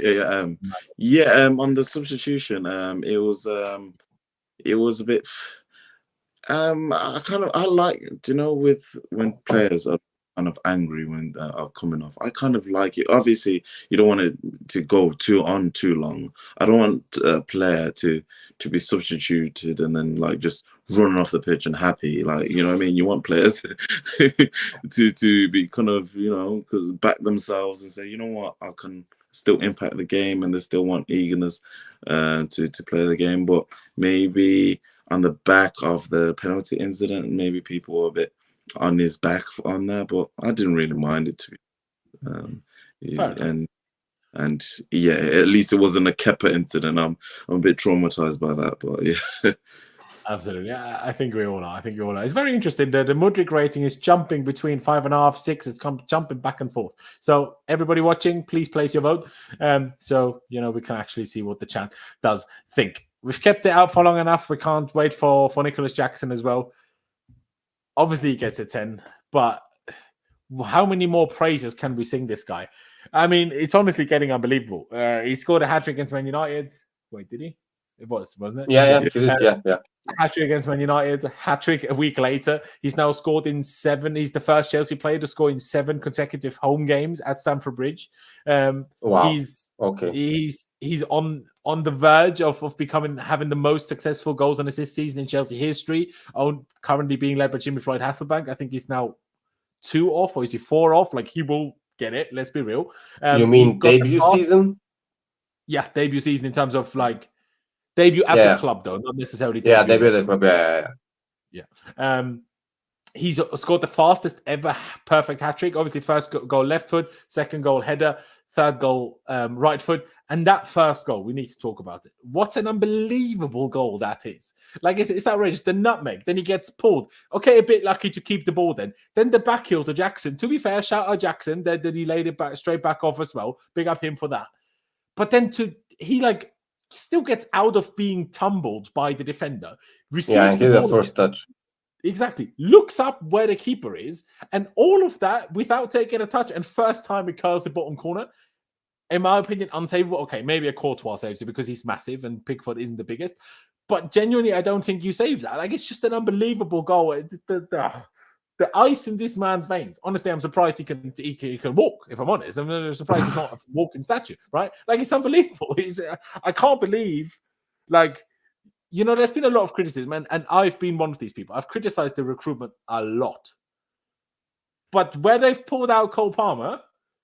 Speaker 2: yeah. On the substitution, it was a bit. I like, with when players are kind of angry when are coming off. I kind of like it. Obviously, you don't want it to go too long. I don't want a player to be substituted and then like just running off the pitch and happy. Like, you know what I mean? You want players to be kind of, because back themselves and say, you know what, I can still impact the game, and they still want eagerness to play the game. But maybe on the back of the penalty incident, maybe people were a bit on his back on there, but I didn't really mind it to be. And yeah, at least it wasn't a Kepa incident. I'm a bit traumatized by that, but yeah.
Speaker 1: Absolutely. Yeah, I think we all are. It's very interesting that the Mudryk rating is jumping between 5.5, 6. It's jumping back and forth. So everybody watching, please place your vote. So, we can actually see what the chat does think. We've kept it out for long enough. We can't wait for Nicolas Jackson as well. Obviously, he gets a 10, but how many more praises can we sing this guy? I mean, it's honestly getting unbelievable. He scored a hat-trick against Man United. Wait, did he? It was, wasn't it?
Speaker 4: Yeah, he did, yeah.
Speaker 1: Hat-trick against Man United, hat-trick a week later. He's now scored in 7. He's the first Chelsea player to score in 7 consecutive home games at Stamford Bridge.
Speaker 4: Wow.
Speaker 1: He's on the verge of having the most successful goals and assists season in Chelsea history. Currently being led by Jimmy Floyd Hasselbank. I think he's now 2 off, or is he 4 off? Like, he will get it. Let's be real.
Speaker 4: You mean debut season?
Speaker 1: Yeah, debut season in terms of like debut at the club, though, not necessarily.
Speaker 4: Debut at the club.
Speaker 1: Yeah. He's scored the fastest ever perfect hat trick. Obviously, first goal left foot, second goal header, third goal right foot, and that first goal we need to talk about it. What an unbelievable goal that is! Like it's outrageous. The nutmeg, then he gets pulled. Okay, a bit lucky to keep the ball. Then the back heel to Jackson. To be fair, shout out Jackson. That he laid it back straight back off as well. Big up him for that. But then he still gets out of being tumbled by the defender. Receives
Speaker 4: the first touch.
Speaker 1: Exactly. Looks up where the keeper is, and all of that without taking a touch. And first time it curls the bottom corner. In my opinion, unsavable. Okay, maybe a Courtois saves it because he's massive and Pickford isn't the biggest. But genuinely, I don't think you save that. Like, it's just an unbelievable goal. The ice in this man's veins. Honestly, I'm surprised he can walk, if I'm honest. I'm surprised he's not a walking statue, right? Like, it's unbelievable. I can't believe, there's been a lot of criticism, and I've been one of these people. I've criticized the recruitment a lot. But where they've pulled out Cole Palmer,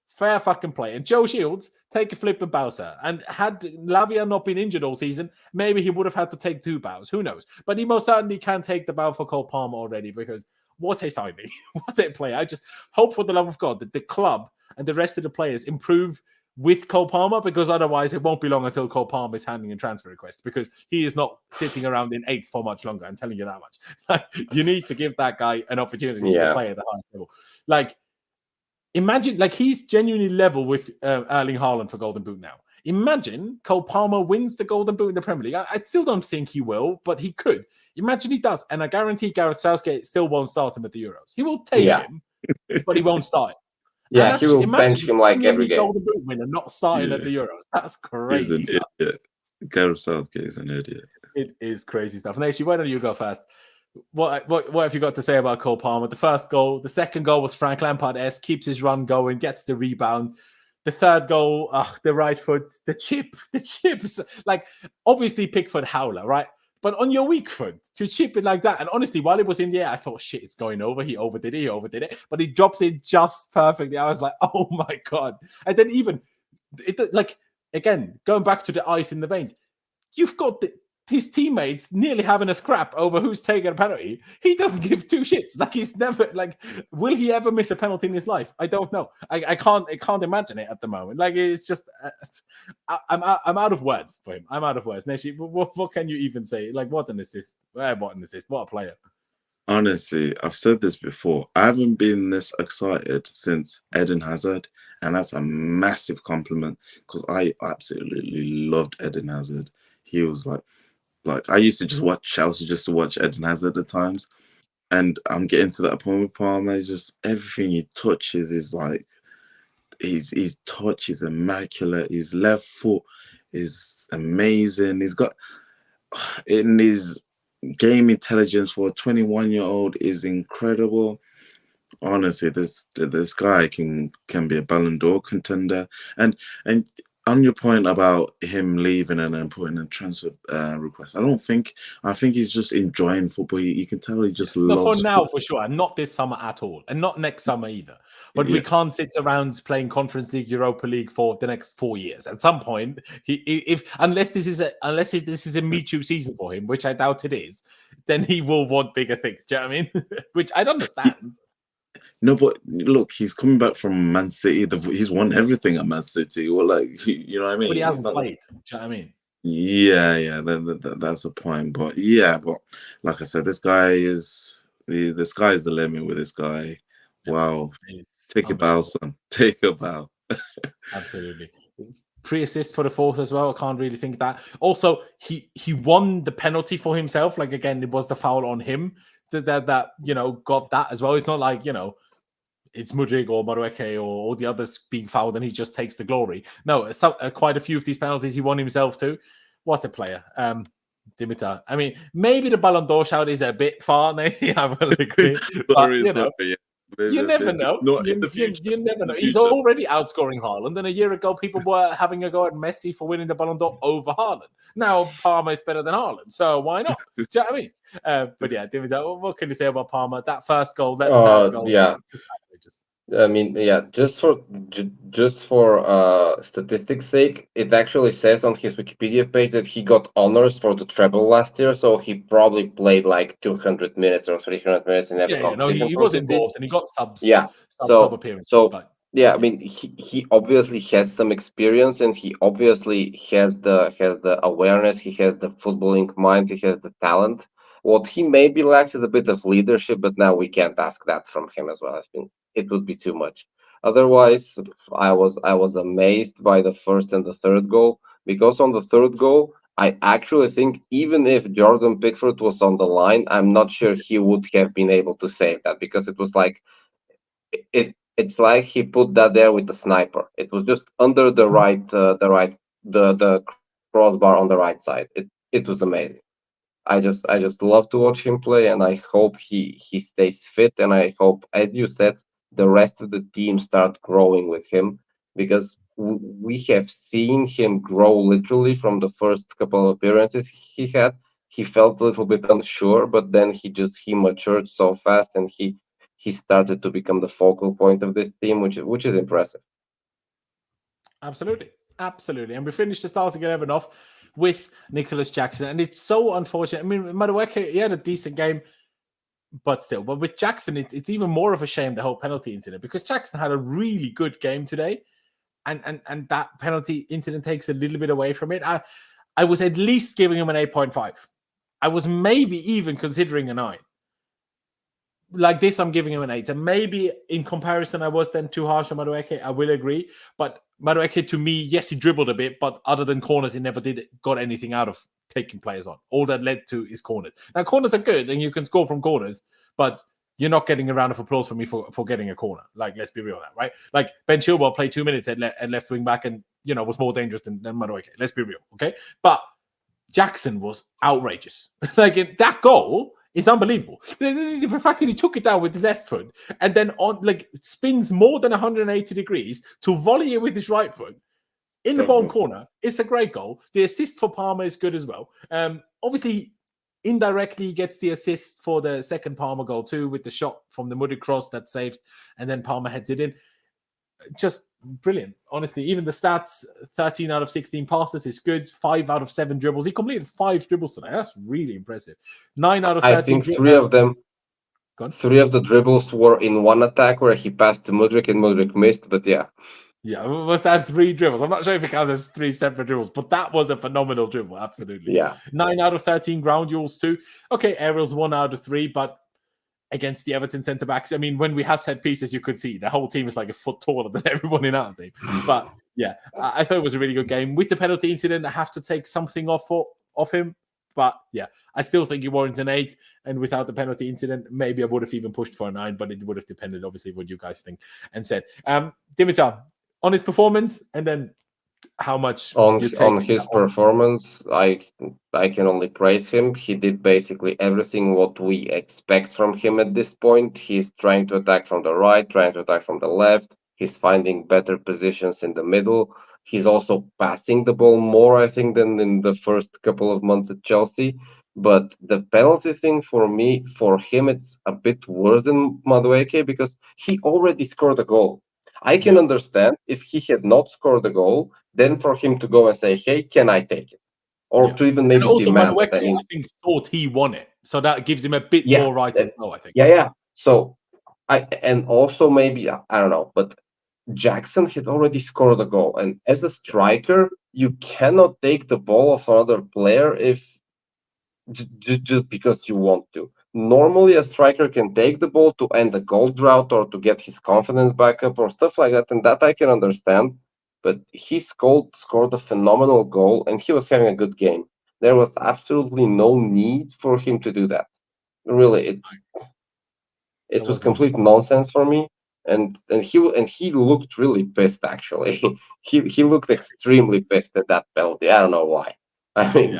Speaker 1: fair fucking play. And Joe Shields, take a flip and bow, sir. And had Lavia not been injured all season, maybe he would have had to take 2 bows. Who knows? But he most certainly can take the bow for Cole Palmer already, because what a signing. What a player. I just hope for the love of God that the club and the rest of the players improve with Cole Palmer, because otherwise it won't be long until Cole Palmer is handing in transfer requests, because he is not sitting around in 8th for much longer. I'm telling you that much. You need to give that guy an opportunity to play at the highest level. Imagine, he's genuinely level with Erling Haaland for Golden Boot now. Imagine Cole Palmer wins the Golden Boot in the Premier League. I still don't think he will, but he could. Imagine he does, and I guarantee Gareth Southgate still won't start him at the Euros. He will take him, but he won't start him.
Speaker 4: Yeah, he will bench him like every game.
Speaker 1: Golden Boot winner not starting at the Euros. That's crazy.
Speaker 2: He's an idiot. Gareth Southgate is an idiot.
Speaker 1: It is crazy stuff. Nation, why don't you go first? What have you got to say about Cole Palmer? The first goal, the second goal was Frank Lampard-esque, keeps his run going, gets the rebound. The third goal, the right foot, the chips. Obviously Pickford howler, right? But on your weak foot, to chip it like that, and honestly, while it was in the air, I thought, shit, it's going over. He overdid it. But he drops it just perfectly. I was like, oh my God. And then even, again, going back to the ice in the veins, you've got his teammates nearly having a scrap over who's taking a penalty. He doesn't give two shits. Like, he's never, will he ever miss a penalty in his life? I don't know. I can't imagine it at the moment. Like, it's just, I'm out of words for him. I'm out of words. Neshi, what can you even say? Like, what an assist. What a player.
Speaker 2: Honestly, I've said this before. I haven't been this excited since Eden Hazard. And that's a massive compliment because I absolutely loved Eden Hazard. He was like I used to just watch Chelsea just to watch Eden Hazard at times. And I'm getting to that point with Palmer. It's just everything he touches is like, his touch is immaculate. His left foot is amazing. He's got, in his game intelligence for a 21-year-old is incredible. Honestly, this guy can be a Ballon d'Or contender. And on your point about him leaving and then putting a transfer request, I think he's just enjoying football. You can tell he just loves
Speaker 1: for now,
Speaker 2: football.
Speaker 1: for sure. And not this summer at all. And not next summer either. But we can't sit around playing Conference League, Europa League for the next 4 years. At some point, unless this is a Me Too season for him, which I doubt it is, then he will want bigger things. Do you know what I mean? Which I don't understand.
Speaker 2: No, but look, he's coming back from Man City. He's won everything at Man City. Well, you know what I mean?
Speaker 1: But he hasn't played. Do you know what I mean?
Speaker 2: Yeah. That's a point. But like I said, the sky is the limit with this guy. Wow. Take a bow, son. Take a bow.
Speaker 1: Absolutely. Pre-assist for the fourth as well. I can't really think of that. Also, he won the penalty for himself. Like, again, it was the foul on him that got that as well. It's not like, it's Mudryk or Madueke or all the others being fouled and he just takes the glory. No, quite a few of these penalties he won himself too. What a player. Dimitar. I mean, maybe the Ballon d'Or shout is a bit far. Maybe I will agree. You never know. You never know. He's already outscoring Haaland, and a year ago, people were having a go at Messi for winning the Ballon d'Or over Haaland. Now, Parma is better than Haaland, so why not? Do you know what I mean? But yeah, David, what can you say about Parma? That first goal, that third goal, just outrageous.
Speaker 4: I mean, just for statistics' sake, it actually says on his Wikipedia page that he got honors for the treble last year, so he probably played like 200 minutes or 300 minutes in every competition.
Speaker 1: He was involved and he got subs.
Speaker 4: Sub
Speaker 1: appearances.
Speaker 4: I mean, he obviously has some experience and he obviously has the awareness, he has the footballing mind, he has the talent. What he maybe lacks is a bit of leadership, but now we can't ask that from him as well. I think it would be too much. Otherwise, I was amazed by the first and the third goal, because on the third goal, I actually think even if Jordan Pickford was on the line, I'm not sure he would have been able to save that, because it was like it's like he put that there with the sniper. It was just under the crossbar on the right side. It was amazing. I just love to watch him play, and I hope he stays fit, and I hope, as you said, the rest of the team start growing with him, because we have seen him grow literally from the first couple of appearances he had. He felt a little bit unsure, but then he matured so fast, and he started to become the focal point of this team, which is impressive.
Speaker 1: Absolutely. And we finished the starting 11 off with Nicolas Jackson, and it's so unfortunate. I mean, Madueke, he had a decent game, but with Jackson, it's even more of a shame, the whole penalty incident, because Jackson had a really good game today, and that penalty incident takes a little bit away from it. I was at least giving him an 8.5. I was maybe even considering a 9. Like this, I'm giving him an 8. And maybe in comparison, I was then too harsh on Madueke. I will agree. But Madueke, to me, yes, he dribbled a bit, but other than corners, he never got anything out of taking players on. All that led to is corners. Now, corners are good, and you can score from corners, but you're not getting a round of applause from me for getting a corner. Like, let's be real now, right? Like, Ben Chilwell played 2 minutes at left wing back and, was more dangerous than Madueke. Let's be real, okay? But Jackson was outrageous. Like, that goal is unbelievable. The fact that he took it down with his left foot and then spins more than 180 degrees to volley it with his right foot in the bottom corner. It's a great goal. The assist for Parma is good as well. Obviously, indirectly gets the assist for the second Palmer goal too, with the shot from the Mudryk cross that's saved, and then Palmer heads it in. Just brilliant, honestly. Even the stats: 13 out of 16 passes is good. 5 out of 7 dribbles. He completed 5 dribbles today. That's really impressive. 9 out of 13.
Speaker 4: I think 3 of them. 3 of the dribbles were in one attack where he passed to Mudryk and Mudryk missed. But yeah.
Speaker 1: Yeah, was that 3 dribbles? I'm not sure if it counts as 3 separate dribbles, but that was a phenomenal dribble. Absolutely.
Speaker 4: Yeah.
Speaker 1: 9 out of 13 ground duels too. Okay, aerials 1 out of 3, but against the Everton centre backs, I mean, when we had set pieces, you could see the whole team is like a foot taller than everyone in our team. But yeah, I thought it was a really good game. With the penalty incident, I have to take something off him. But yeah, I still think he warrants an 8. And without the penalty incident, maybe I would have even pushed for a 9, but it would have depended, obviously, what you guys think and said. Dimitar, on his performance, and then how much
Speaker 4: on his performance, I can only praise him. He did basically everything what we expect from him at this point. He's trying to attack from the right, trying to attack from the left. He's finding better positions in the middle. He's also passing the ball more, I think, than in the first couple of months at Chelsea. But the penalty thing for him, it's a bit worse than Madueke because he already scored a goal. I can understand if he had not scored the goal, then for him to go and say, "Hey, can I take it?" Or to even maybe demand
Speaker 1: Madueke, I think, thought he won it, so that gives him a bit more right to know, I think.
Speaker 4: Yeah. So and also maybe I don't know, but Jackson had already scored a goal, and as a striker, you cannot take the ball of another player if just because you want to. Normally, a striker can take the ball to end a goal drought or to get his confidence back up or stuff like that, and that I can understand. But he scored a phenomenal goal, and he was having a good game. There was absolutely no need for him to do that. Really, it was complete nonsense for me. And he looked really pissed. Actually, he looked extremely pissed at that penalty. I don't know why. I mean,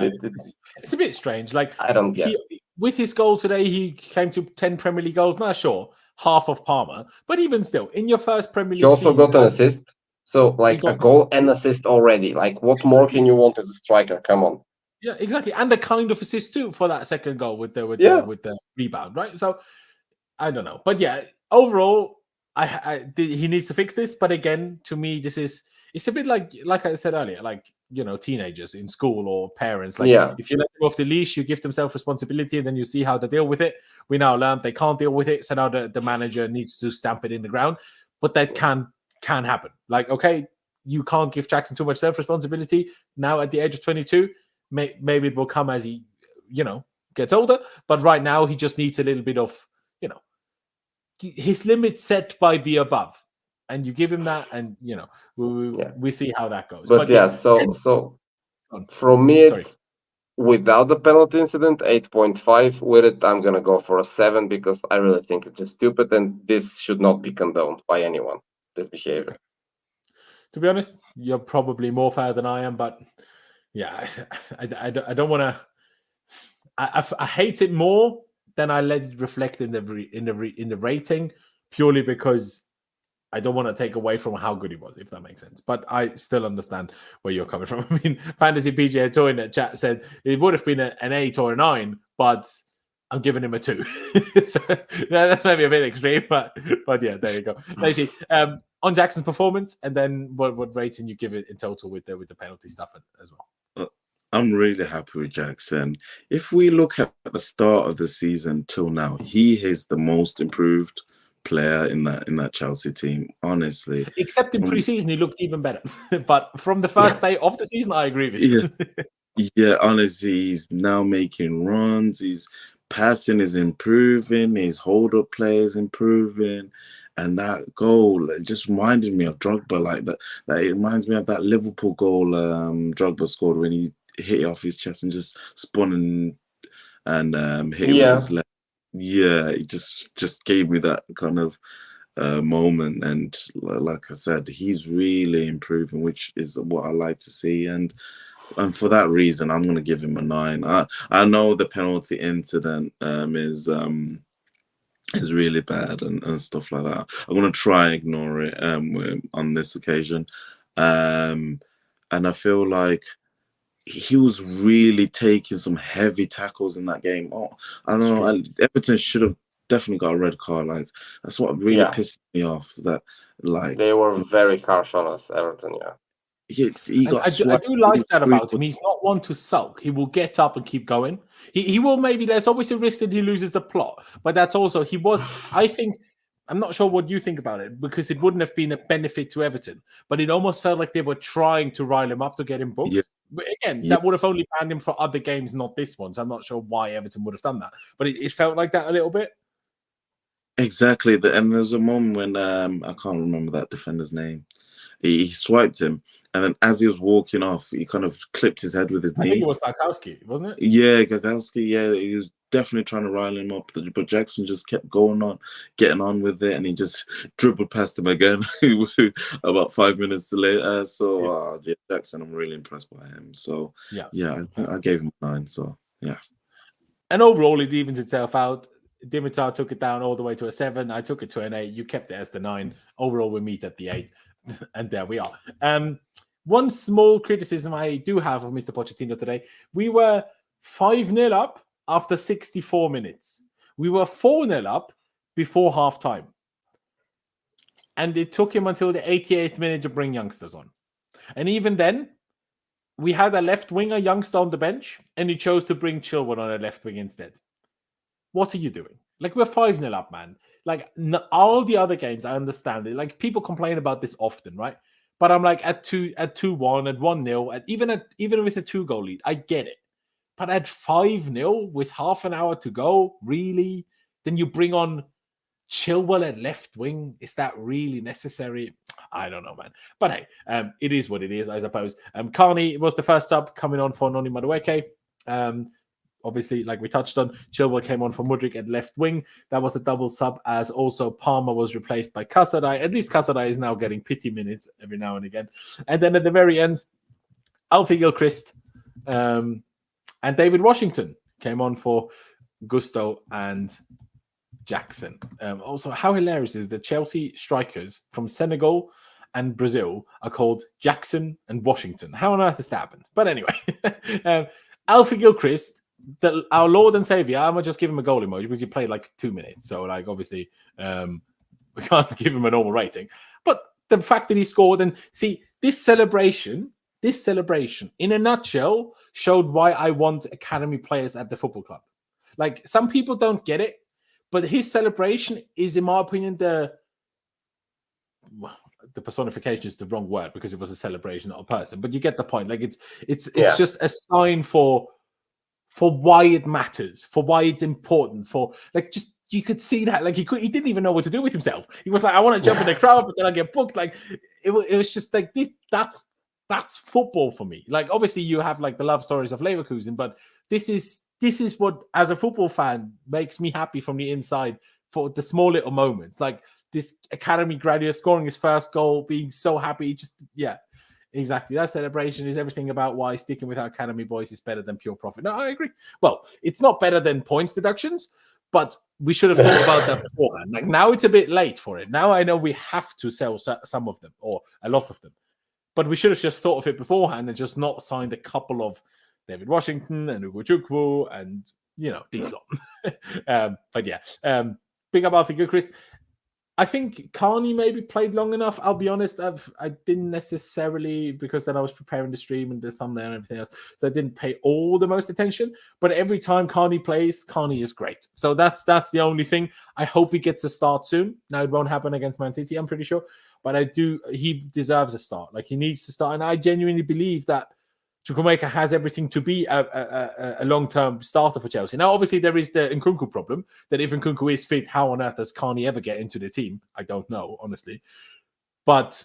Speaker 1: it's a bit strange. Like,
Speaker 4: I don't get it.
Speaker 1: With his goal today, he came to 10 Premier League goals. Not sure, half of Palmer, but even still, in your first Premier League,
Speaker 4: he also got an assist. So, like, a goal and assist already. Like, what more can you want as a striker? Come on.
Speaker 1: Yeah, exactly, and a kind of assist too for that second goal with the rebound, right? So, I don't know, but yeah, overall, he needs to fix this. But again, to me, it's a bit like I said earlier, like, you know, teenagers in school or parents. Like, if you let them off the leash, you give them self-responsibility, and then you see how they deal with it. We now learned they can't deal with it, so now the manager needs to stamp it in the ground. But that can happen. Like, okay, you can't give Jackson too much self-responsibility now at the age of 22. Maybe it will come as he, you know, gets older. But right now, he just needs a little bit of, you know, his limit set by the above. And you give him that, and you know, we see how that goes.
Speaker 4: But yeah, so from me, it's without the penalty incident, 8.5. With it, I'm gonna go for a 7 because I really think it's just stupid, and this should not be condoned by anyone. This behavior.
Speaker 1: To be honest, you're probably more fair than I am, but yeah, I don't want to. I hate it more than I let it reflect in the rating, purely because I don't want to take away from how good he was, if that makes sense. But I still understand where you're coming from. I mean, Fantasy PGA Tour in the chat said it would have been an 8 or a 9, but I'm giving him a 2. So that's maybe a bit extreme, but yeah, there you go. Actually, on Jackson's performance, and then what rating you give it in total with the penalty stuff as well.
Speaker 2: I'm really happy with Jackson. If we look at the start of the season till now, he is the most improved player in that Chelsea team, honestly.
Speaker 1: Except in pre-season, he looked even better. But from the first day of the season, I agree with you.
Speaker 2: Yeah, honestly, he's now making runs. His passing is improving. His hold-up play is improving. And that goal, it just reminded me of Drogba, like that. It reminds me of that Liverpool goal Drogba scored when he hit it off his chest and just spun and hit it with his left. Yeah, it just gave me that kind of moment, and like I said, he's really improving, which is what I like to see, and for that reason, I'm going to give him a 9. I know the penalty incident is really bad and stuff like that. I'm going to try and ignore it on this occasion, and I feel like he was really taking some heavy tackles in that game. Oh, I don't know. Everton should have definitely got a red card. Like, that's what really pissed me off. That, like,
Speaker 4: they were very harsh on us, Everton. Yeah.
Speaker 2: he got.
Speaker 1: I do like that about him. He's not one to sulk. He will get up and keep going. He will maybe. There's always a risk that he loses the plot, but that's also he was. I think. I'm not sure what you think about it, because it wouldn't have been a benefit to Everton, but it almost felt like they were trying to rile him up to get him booked.
Speaker 2: Yeah.
Speaker 1: But again, that would have only banned him for other games, not this one. So I'm not sure why Everton would have done that, but it felt like that a little bit.
Speaker 2: Exactly. And there's a moment when I can't remember that defender's name. He swiped him, and then as he was walking off, he kind of clipped his head with his knee.
Speaker 1: I think it was Tarkowski, wasn't it?
Speaker 2: Yeah, Gagowski. Yeah, he was definitely trying to rile him up, but Jackson just kept getting on with it, and he just dribbled past him again about 5 minutes later. So Jackson, I'm really impressed by him. So I gave him a 9. So yeah,
Speaker 1: and overall it evens itself out. Dimitar took it down all the way to a 7. I took it to an 8. You kept it as the 9. Overall, we meet at the 8, and there we are. One small criticism I do have of Mr. Pochettino today: we were 5-0 up after 64 minutes. We were 4-0 up before half time. And it took him until the 88th minute to bring youngsters on. And even then, we had a left winger youngster on the bench, and he chose to bring Chilwell on a left wing instead. What are you doing? Like, we're 5-0 up, man. Like, all the other games, I understand it. Like, people complain about this often, right? But I'm like, at 2-1, at 1-0, even with a 2-goal lead, I get it. But at 5-0 with half an hour to go, really? Then you bring on Chilwell at left wing? Is that really necessary? I don't know, man. But hey, it is what it is, I suppose. Carney was the first sub coming on for Onana Madueke. Obviously, like we touched on, Chilwell came on for Mudryk at left wing. That was a double sub, as also Palmer was replaced by Casadei. At least Casadei is now getting pity minutes every now and again. And then at the very end, Alfie Gilchrist and David Washington came on for Gusto and Jackson. Also, how hilarious is the Chelsea strikers from Senegal and Brazil are called Jackson and Washington? How on earth has that happened? But anyway, Alfie Gilchrist, our Lord and Savior, I'm going to just give him a goal emoji because he played like 2 minutes. So, like, obviously, we can't give him a normal rating. But the fact that he scored, and see, this celebration, in a nutshell, showed why I want academy players at the football club. Like, some people don't get it, but his celebration is, in my opinion, the personification is the wrong word because it was a celebration, not a person. But you get the point. Like, it's just a sign for why it matters, for why it's important, for like, just, you could see that, like, he didn't even know what to do with himself. He was like, I want to jump in the crowd, but then I get booked. Like, it was just like this. That's football for me. Like, obviously you have like the love stories of Leverkusen, but this is what, as a football fan, makes me happy from the inside, for the small little moments, like this academy graduate scoring his first goal, being so happy. Just, exactly. That celebration is everything about why sticking with our academy boys is better than pure profit. No, I agree. Well, it's not better than points deductions, but we should have thought about that beforehand. Like, now it's a bit late for it. Now I know we have to sell some of them, or a lot of them, but we should have just thought of it beforehand and just not signed a couple of David Washington and Ugo Chukwu and, these lot. But yeah, big up Alfie Gilchrist. I think Carney maybe played long enough. I'll be honest, I didn't necessarily, because then I was preparing the stream and the thumbnail and everything else, so I didn't pay all the most attention. But every time Carney plays, Carney is great. So that's the only thing. I hope he gets a start soon. Now, it won't happen against Man City, I'm pretty sure. But he deserves a start. Like, he needs to start. And I genuinely believe that Chukwuemeka has everything to be a long-term starter for Chelsea. Now, obviously, there is the Nkunku problem, that if Nkunku is fit, how on earth does Carney ever get into the team? I don't know, honestly. But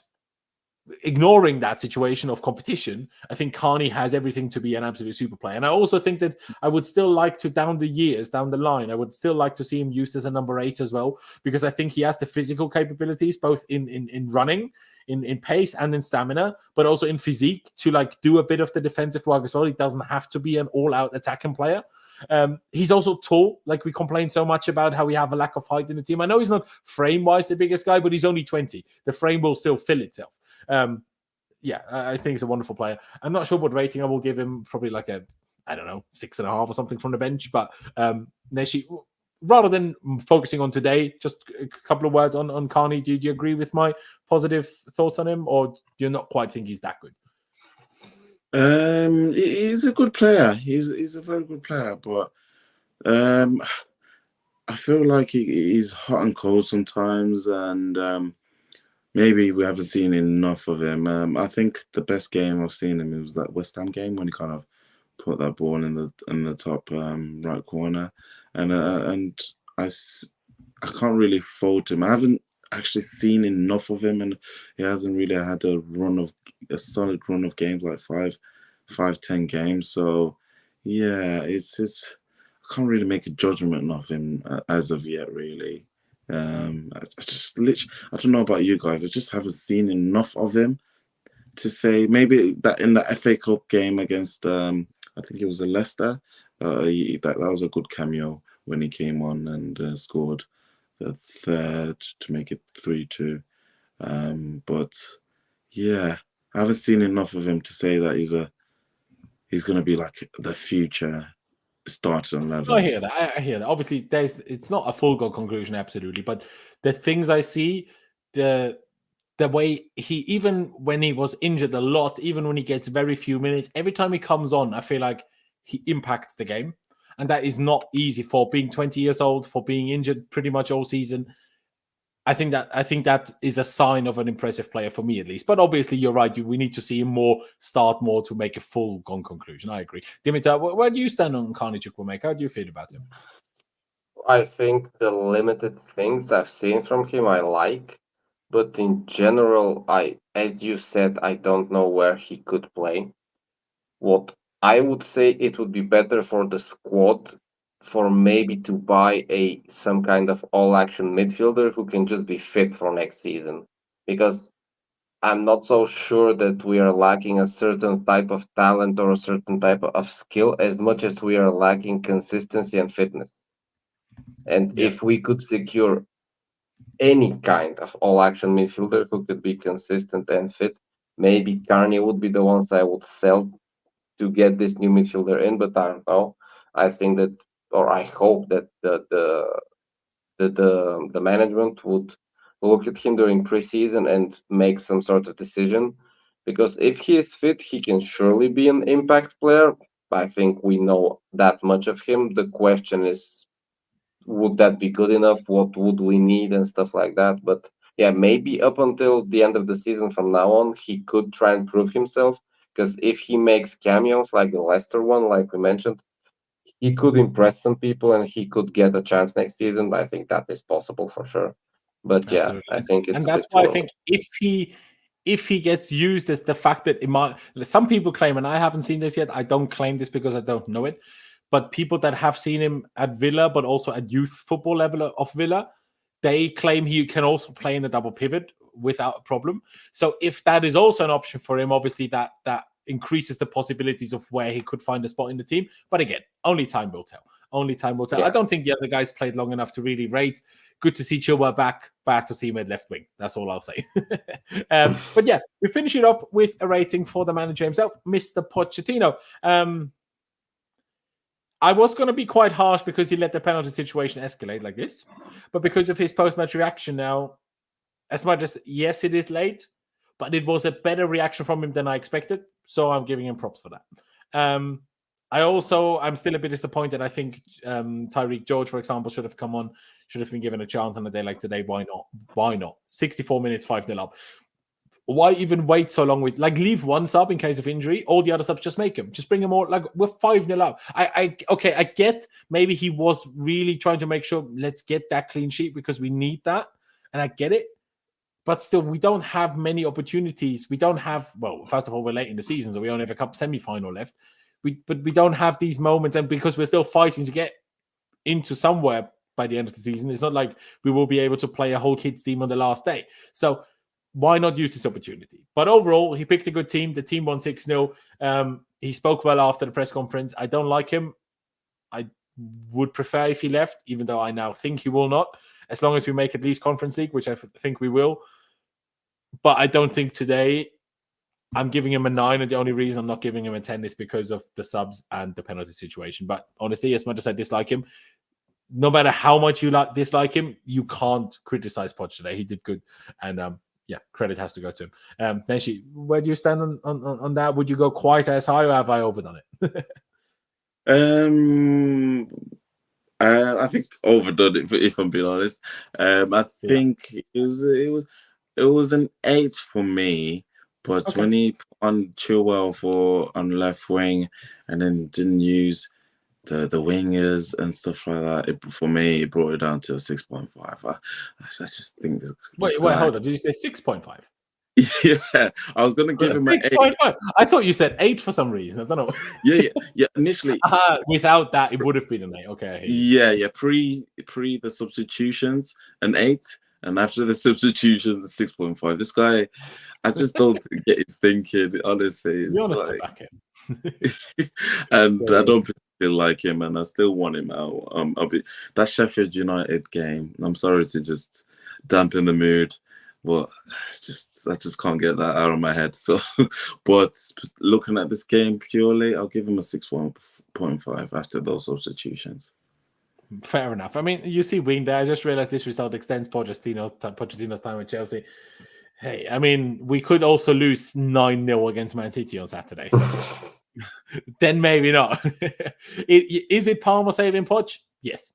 Speaker 1: ignoring that situation of competition, I think Carney has everything to be an absolute super player. And I also think that I would still like to, down the line, I would still like to see him used as a number 8 as well, because I think he has the physical capabilities, both in running, in pace and in stamina, but also in physique, to like do a bit of the defensive work as well. He doesn't have to be an all-out attacking player. He's also tall. Like, we complain so much about how we have a lack of height in the team. I know he's not frame-wise the biggest guy, but he's only 20. The frame will still fill itself. I think he's a wonderful player. I'm not sure what rating I will give him. Probably like a, I don't know, 6.5 or something from the bench. But Neshi, rather than focusing on today, just a couple of words on Carney. Do you agree with my positive thoughts on him, or do you not quite think he's that good?
Speaker 2: He's a good player. He's a very good player, but I feel like he's hot and cold sometimes, and maybe we haven't seen enough of him. I think the best game I've seen him was that West Ham game when he kind of put that ball in the top right corner, and I can't really fault him. I haven't actually seen enough of him, and he hasn't really had a solid run of games, like 5-10 games. So yeah, it's I can't really make a judgment of him as of yet, really. I don't know about you guys. I just haven't seen enough of him to say. Maybe that in the FA Cup game against I think it was a Leicester, that was a good cameo when he came on and scored the third to make it 3-2. But yeah, I haven't seen enough of him to say that he's going to be like the future starting 11.
Speaker 1: I hear that. Obviously, it's not a full goal conclusion, absolutely, but the things I see, the way he, even when he was injured a lot, even when he gets very few minutes, every time he comes on, I feel like he impacts the game, and that is not easy for being 20 years old, for being injured pretty much all season. I think that is a sign of an impressive player for me, at least. But obviously, you're right. We need to see him start more to make a full gone conclusion. I agree. Dimitar, where do you stand on Carney Chukwuemeka? How do you feel about him?
Speaker 4: I think the limited things I've seen from him I like, but in general, as you said, I don't know where he could play. What I would say, it would be better for the squad for maybe to buy some kind of all-action midfielder who can just be fit for next season, because I'm not so sure that we are lacking a certain type of talent or a certain type of skill as much as we are lacking consistency and fitness. And if we could secure any kind of all-action midfielder who could be consistent and fit, maybe Carney would be the ones I would sell to get this new midfielder in. But I don't know. I think that, or I hope that the management would look at him during preseason and make some sort of decision, because if he is fit, he can surely be an impact player. I think we know that much of him. The question is, would that be good enough? What would we need and stuff like that? But yeah, maybe up until the end of the season from now on, he could try and prove himself, because if he makes cameos like the Leicester one, like we mentioned, he could impress some people and he could get a chance next season. I think that is possible for sure. But yeah, I think it's, and that's why I think
Speaker 1: if he gets used, as the fact that some people claim, and I haven't seen this yet, I don't claim this because I don't know it, but people that have seen him at Villa, but also at youth football level of Villa, they claim he can also play in the double pivot without a problem. So if that is also an option for him, obviously that increases the possibilities of where he could find a spot in the team. But again, only time will tell. Yeah. I don't think the other guys played long enough to really rate. Good to see Chilwell back. Bad to see him at left wing. That's all I'll say. But yeah, we finish it off with a rating for the manager himself, Mr. Pochettino. I was going to be quite harsh because he let the penalty situation escalate like this. But because of his post-match reaction now, as much as, yes, it is late, but it was a better reaction from him than I expected. So I'm giving him props for that. I'm still a bit disappointed. I think Tyreek George, for example, should have come on, should have been given a chance on a day like today. Why not? 64 minutes, 5-0 up. Why even wait so long with, leave one sub in case of injury, all the other subs just make them. Just bring them all, we're 5-0 up. I get maybe he was really trying to make sure, let's get that clean sheet because we need that. And I get it. But still, we don't have many opportunities. We don't have, well, first of all, we're late in the season, so we only have a cup semi-final left. But we don't have these moments, and because we're still fighting to get into somewhere by the end of the season, it's not like we will be able to play a whole kids team on the last day. So why not use this opportunity? But overall, he picked a good team. The team won 6-0. He spoke well after the press conference. I don't like him. I would prefer if he left, even though I now think he will not, as long as we make at least Conference League, which I think we will. But I don't think today I'm giving him a 9, and the only reason I'm not giving him a 10 is because of the subs and the penalty situation. But honestly, as much as I dislike him, no matter how much you dislike him, you can't criticize Poch today. He did good, and credit has to go to him. Neshi, where do you stand on that? Would you go quite as high, or have I overdone it?
Speaker 2: I think overdone it, if I'm being honest. I think it was an 8 for me. But when he put on Chilwell on left wing and then didn't use the wingers and stuff like that, for me, it brought it down to a 6.5. I just think this
Speaker 1: Wait, hold on. Did you say 6.5?
Speaker 2: Yeah, I was gonna give him an
Speaker 1: 6.5. I thought you said 8 for some reason. I don't know.
Speaker 2: Yeah. Initially,
Speaker 1: without that, it would have been an 8. Okay.
Speaker 2: Yeah. Pre the substitutions, an 8, and after the substitutions, 6.5. This guy, I just don't get his thinking. Honestly, it's like, and I don't particularly like him, and I still want him out. That Sheffield United game. I'm sorry to just dampen the mood. But I just can't get that out of my head. So, but looking at this game purely, I'll give him a 6.5 after those substitutions.
Speaker 1: Fair enough. I mean, you see wing there. I just realized this result extends Pochettino's time with Chelsea. Hey, I mean, we could also lose 9-0 against Man City on Saturday. So then maybe not. Is it Palmer saving Poch? Yes.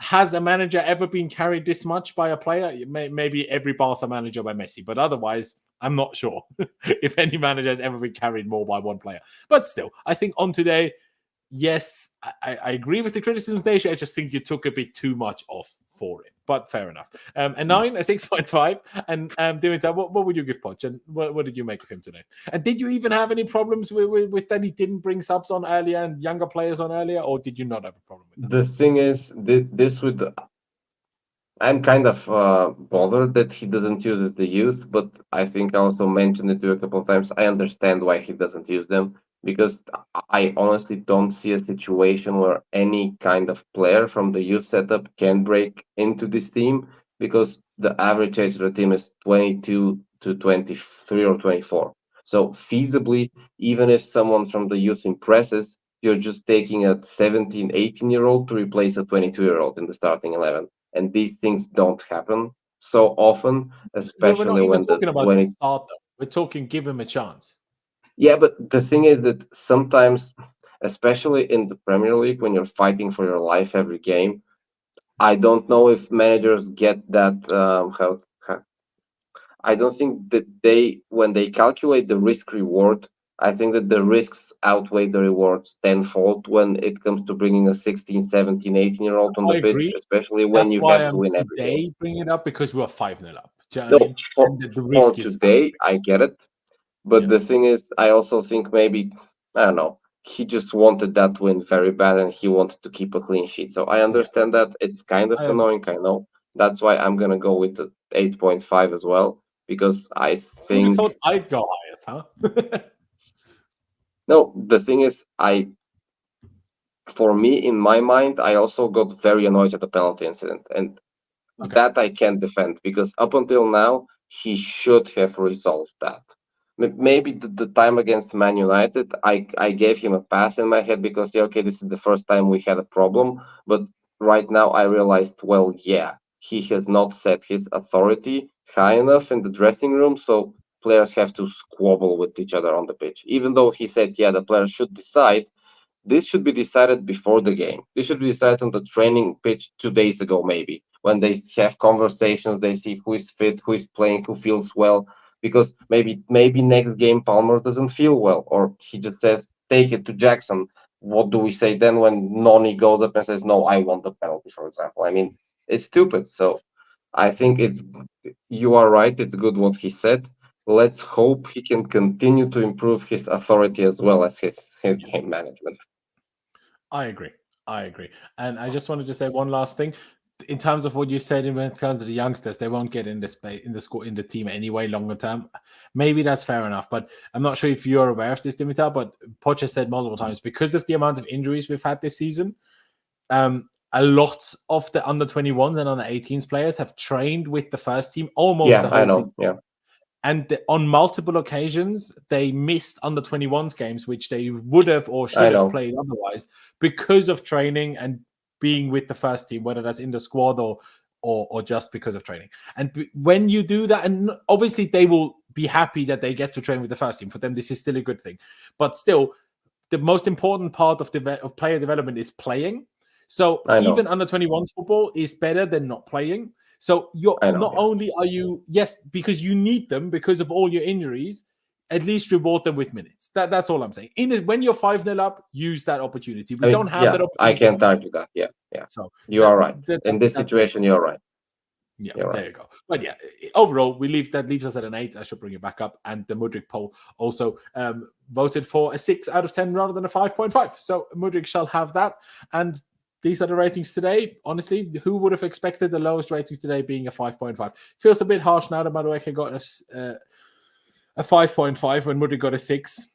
Speaker 1: Has a manager ever been carried this much by a player? Maybe every Barca manager by Messi, but otherwise, I'm not sure if any manager has ever been carried more by one player. But still, I think on today, yes, I agree with the criticisms, Dyche. I just think you took a bit too much off for it, but fair enough. A 9, a 6.5, and Dimitar, what would you give Poch, and what did you make of him today? And did you even have any problems with that he didn't bring subs on earlier and younger players on earlier, or did you not have a problem with that?
Speaker 4: The thing is, I'm kind of bothered that he doesn't use the youth, but I think I also mentioned it to you a couple of times. I understand why he doesn't use them, because I honestly don't see a situation where any kind of player from the youth setup can break into this team, because the average age of the team is 22 to 23 or 24. So feasibly, even if someone from the youth impresses, you're just taking a 17, 18-year-old to replace a 22-year-old in the starting 11. And these things don't happen so often, especially
Speaker 1: we're talking give him a chance.
Speaker 4: Yeah, but the thing is that sometimes, especially in the Premier League, when you're fighting for your life every game, I don't know if managers get that. I don't think that when they calculate the risk reward, I think that the risks outweigh the rewards tenfold when it comes to bringing a 16, 17, 18-year-old on the pitch, especially when you have to win every game.
Speaker 1: They bring it up because we are 5-0 up.
Speaker 4: For today, I get it. But the thing is, I also think maybe, I don't know, he just wanted that win very bad and he wanted to keep a clean sheet. So I understand that. It's kind of annoying, I know. That's why I'm going to go with the 8.5 as well, because I think...
Speaker 1: You thought I'd go higher, huh?
Speaker 4: No, the thing is, for me, in my mind, I also got very annoyed at the penalty incident. And that I can't defend, because up until now, he should have resolved that. Maybe the time against Man United, I gave him a pass in my head because, this is the first time we had a problem. But right now I realized, he has not set his authority high enough in the dressing room. So players have to squabble with each other on the pitch. Even though he said, the players should decide, this should be decided before the game. This should be decided on the training pitch 2 days ago, maybe. When they have conversations, they see who is fit, who is playing, who feels well. Because maybe next game Palmer doesn't feel well, or he just says, take it to Jackson. What do we say then when Noni goes up and says, no, I want the penalty, for example? I mean, it's stupid. So I think you are right. It's good what he said. Let's hope he can continue to improve his authority as well as his game management.
Speaker 1: I agree. And I just wanted to say one last thing. In terms of what you said in terms of the youngsters, they won't get in the team anyway longer term. Maybe that's fair enough, but I'm not sure if you're aware of this, Dimitar, but Poch has said multiple times, because of the amount of injuries we've had this season, a lot of the under-21s and under-18s players have trained with the first team almost the whole season.
Speaker 4: Yeah.
Speaker 1: And on multiple occasions, they missed under 21s games, which they would have or should have played otherwise because of training and being with the first team, whether that's in the squad or just because of training. And when you do that, and obviously they will be happy that they get to train with the first team. For them, this is still a good thing. But still, the most important part of player development is playing. So even under 21s football is better than not playing. So only are you, yes, because you need them because of all your injuries, at least reward them with minutes. That's all I'm saying. When you're 5-0 up, use that opportunity. We don't have that opportunity.
Speaker 4: I can't argue that. Yeah. So you are right. In this situation, you're right.
Speaker 1: Yeah, there you go. But yeah, overall, that leaves us at an 8. I should bring it back up. And the Mudryk poll also voted for a 6 out of 10 rather than a 5.5. So Mudryk shall have that. And these are the ratings today. Honestly, who would have expected the lowest rating today being a 5.5? Feels a bit harsh now that Madueke got a 5.5 when Mudryk got a 6.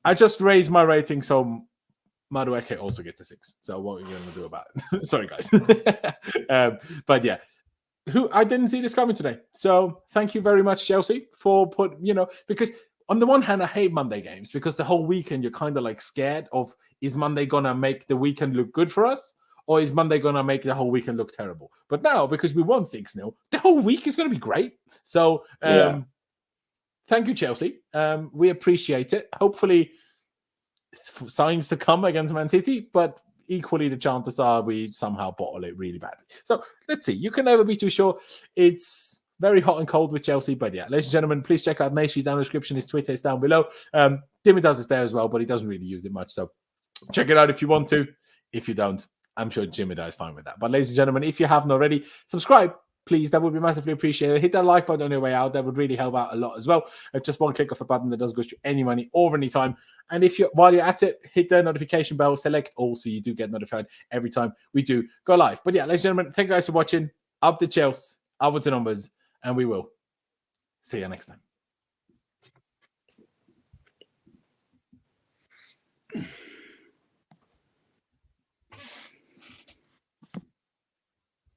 Speaker 1: I just raised my rating so Madueke also gets a 6. So what are we going to do about it? Sorry, guys. But yeah, I didn't see this coming today. So thank you very much, Chelsea, for because on the one hand, I hate Monday games because the whole weekend you're kind of like scared of, is Monday going to make the weekend look good for us? Or is Monday going to make the whole weekend look terrible? But now, because we won 6-0, the whole week is going to be great. So thank you, Chelsea. We appreciate it. Hopefully, signs to come against Man City, but equally the chances are we somehow bottle it really badly. So let's see. You can never be too sure. It's very hot and cold with Chelsea, but yeah, ladies and gentlemen, please check out Naishi down in the description. His Twitter is down below. Dimmy does is there as well, but he doesn't really use it much. So check it out if you want to. If you don't, I'm sure Jimmy is fine with that. But ladies and gentlemen, if you haven't already, subscribe, please. That would be massively appreciated. Hit that like button on your way out. That would really help out a lot as well. Just one click of a button that doesn't cost you any money or any time. And while you're at it, hit the notification bell, select all so you do get notified every time we do go live. But yeah, ladies and gentlemen, thank you guys for watching. Up the Chelsea, upwards and onwards, and we will see you next time.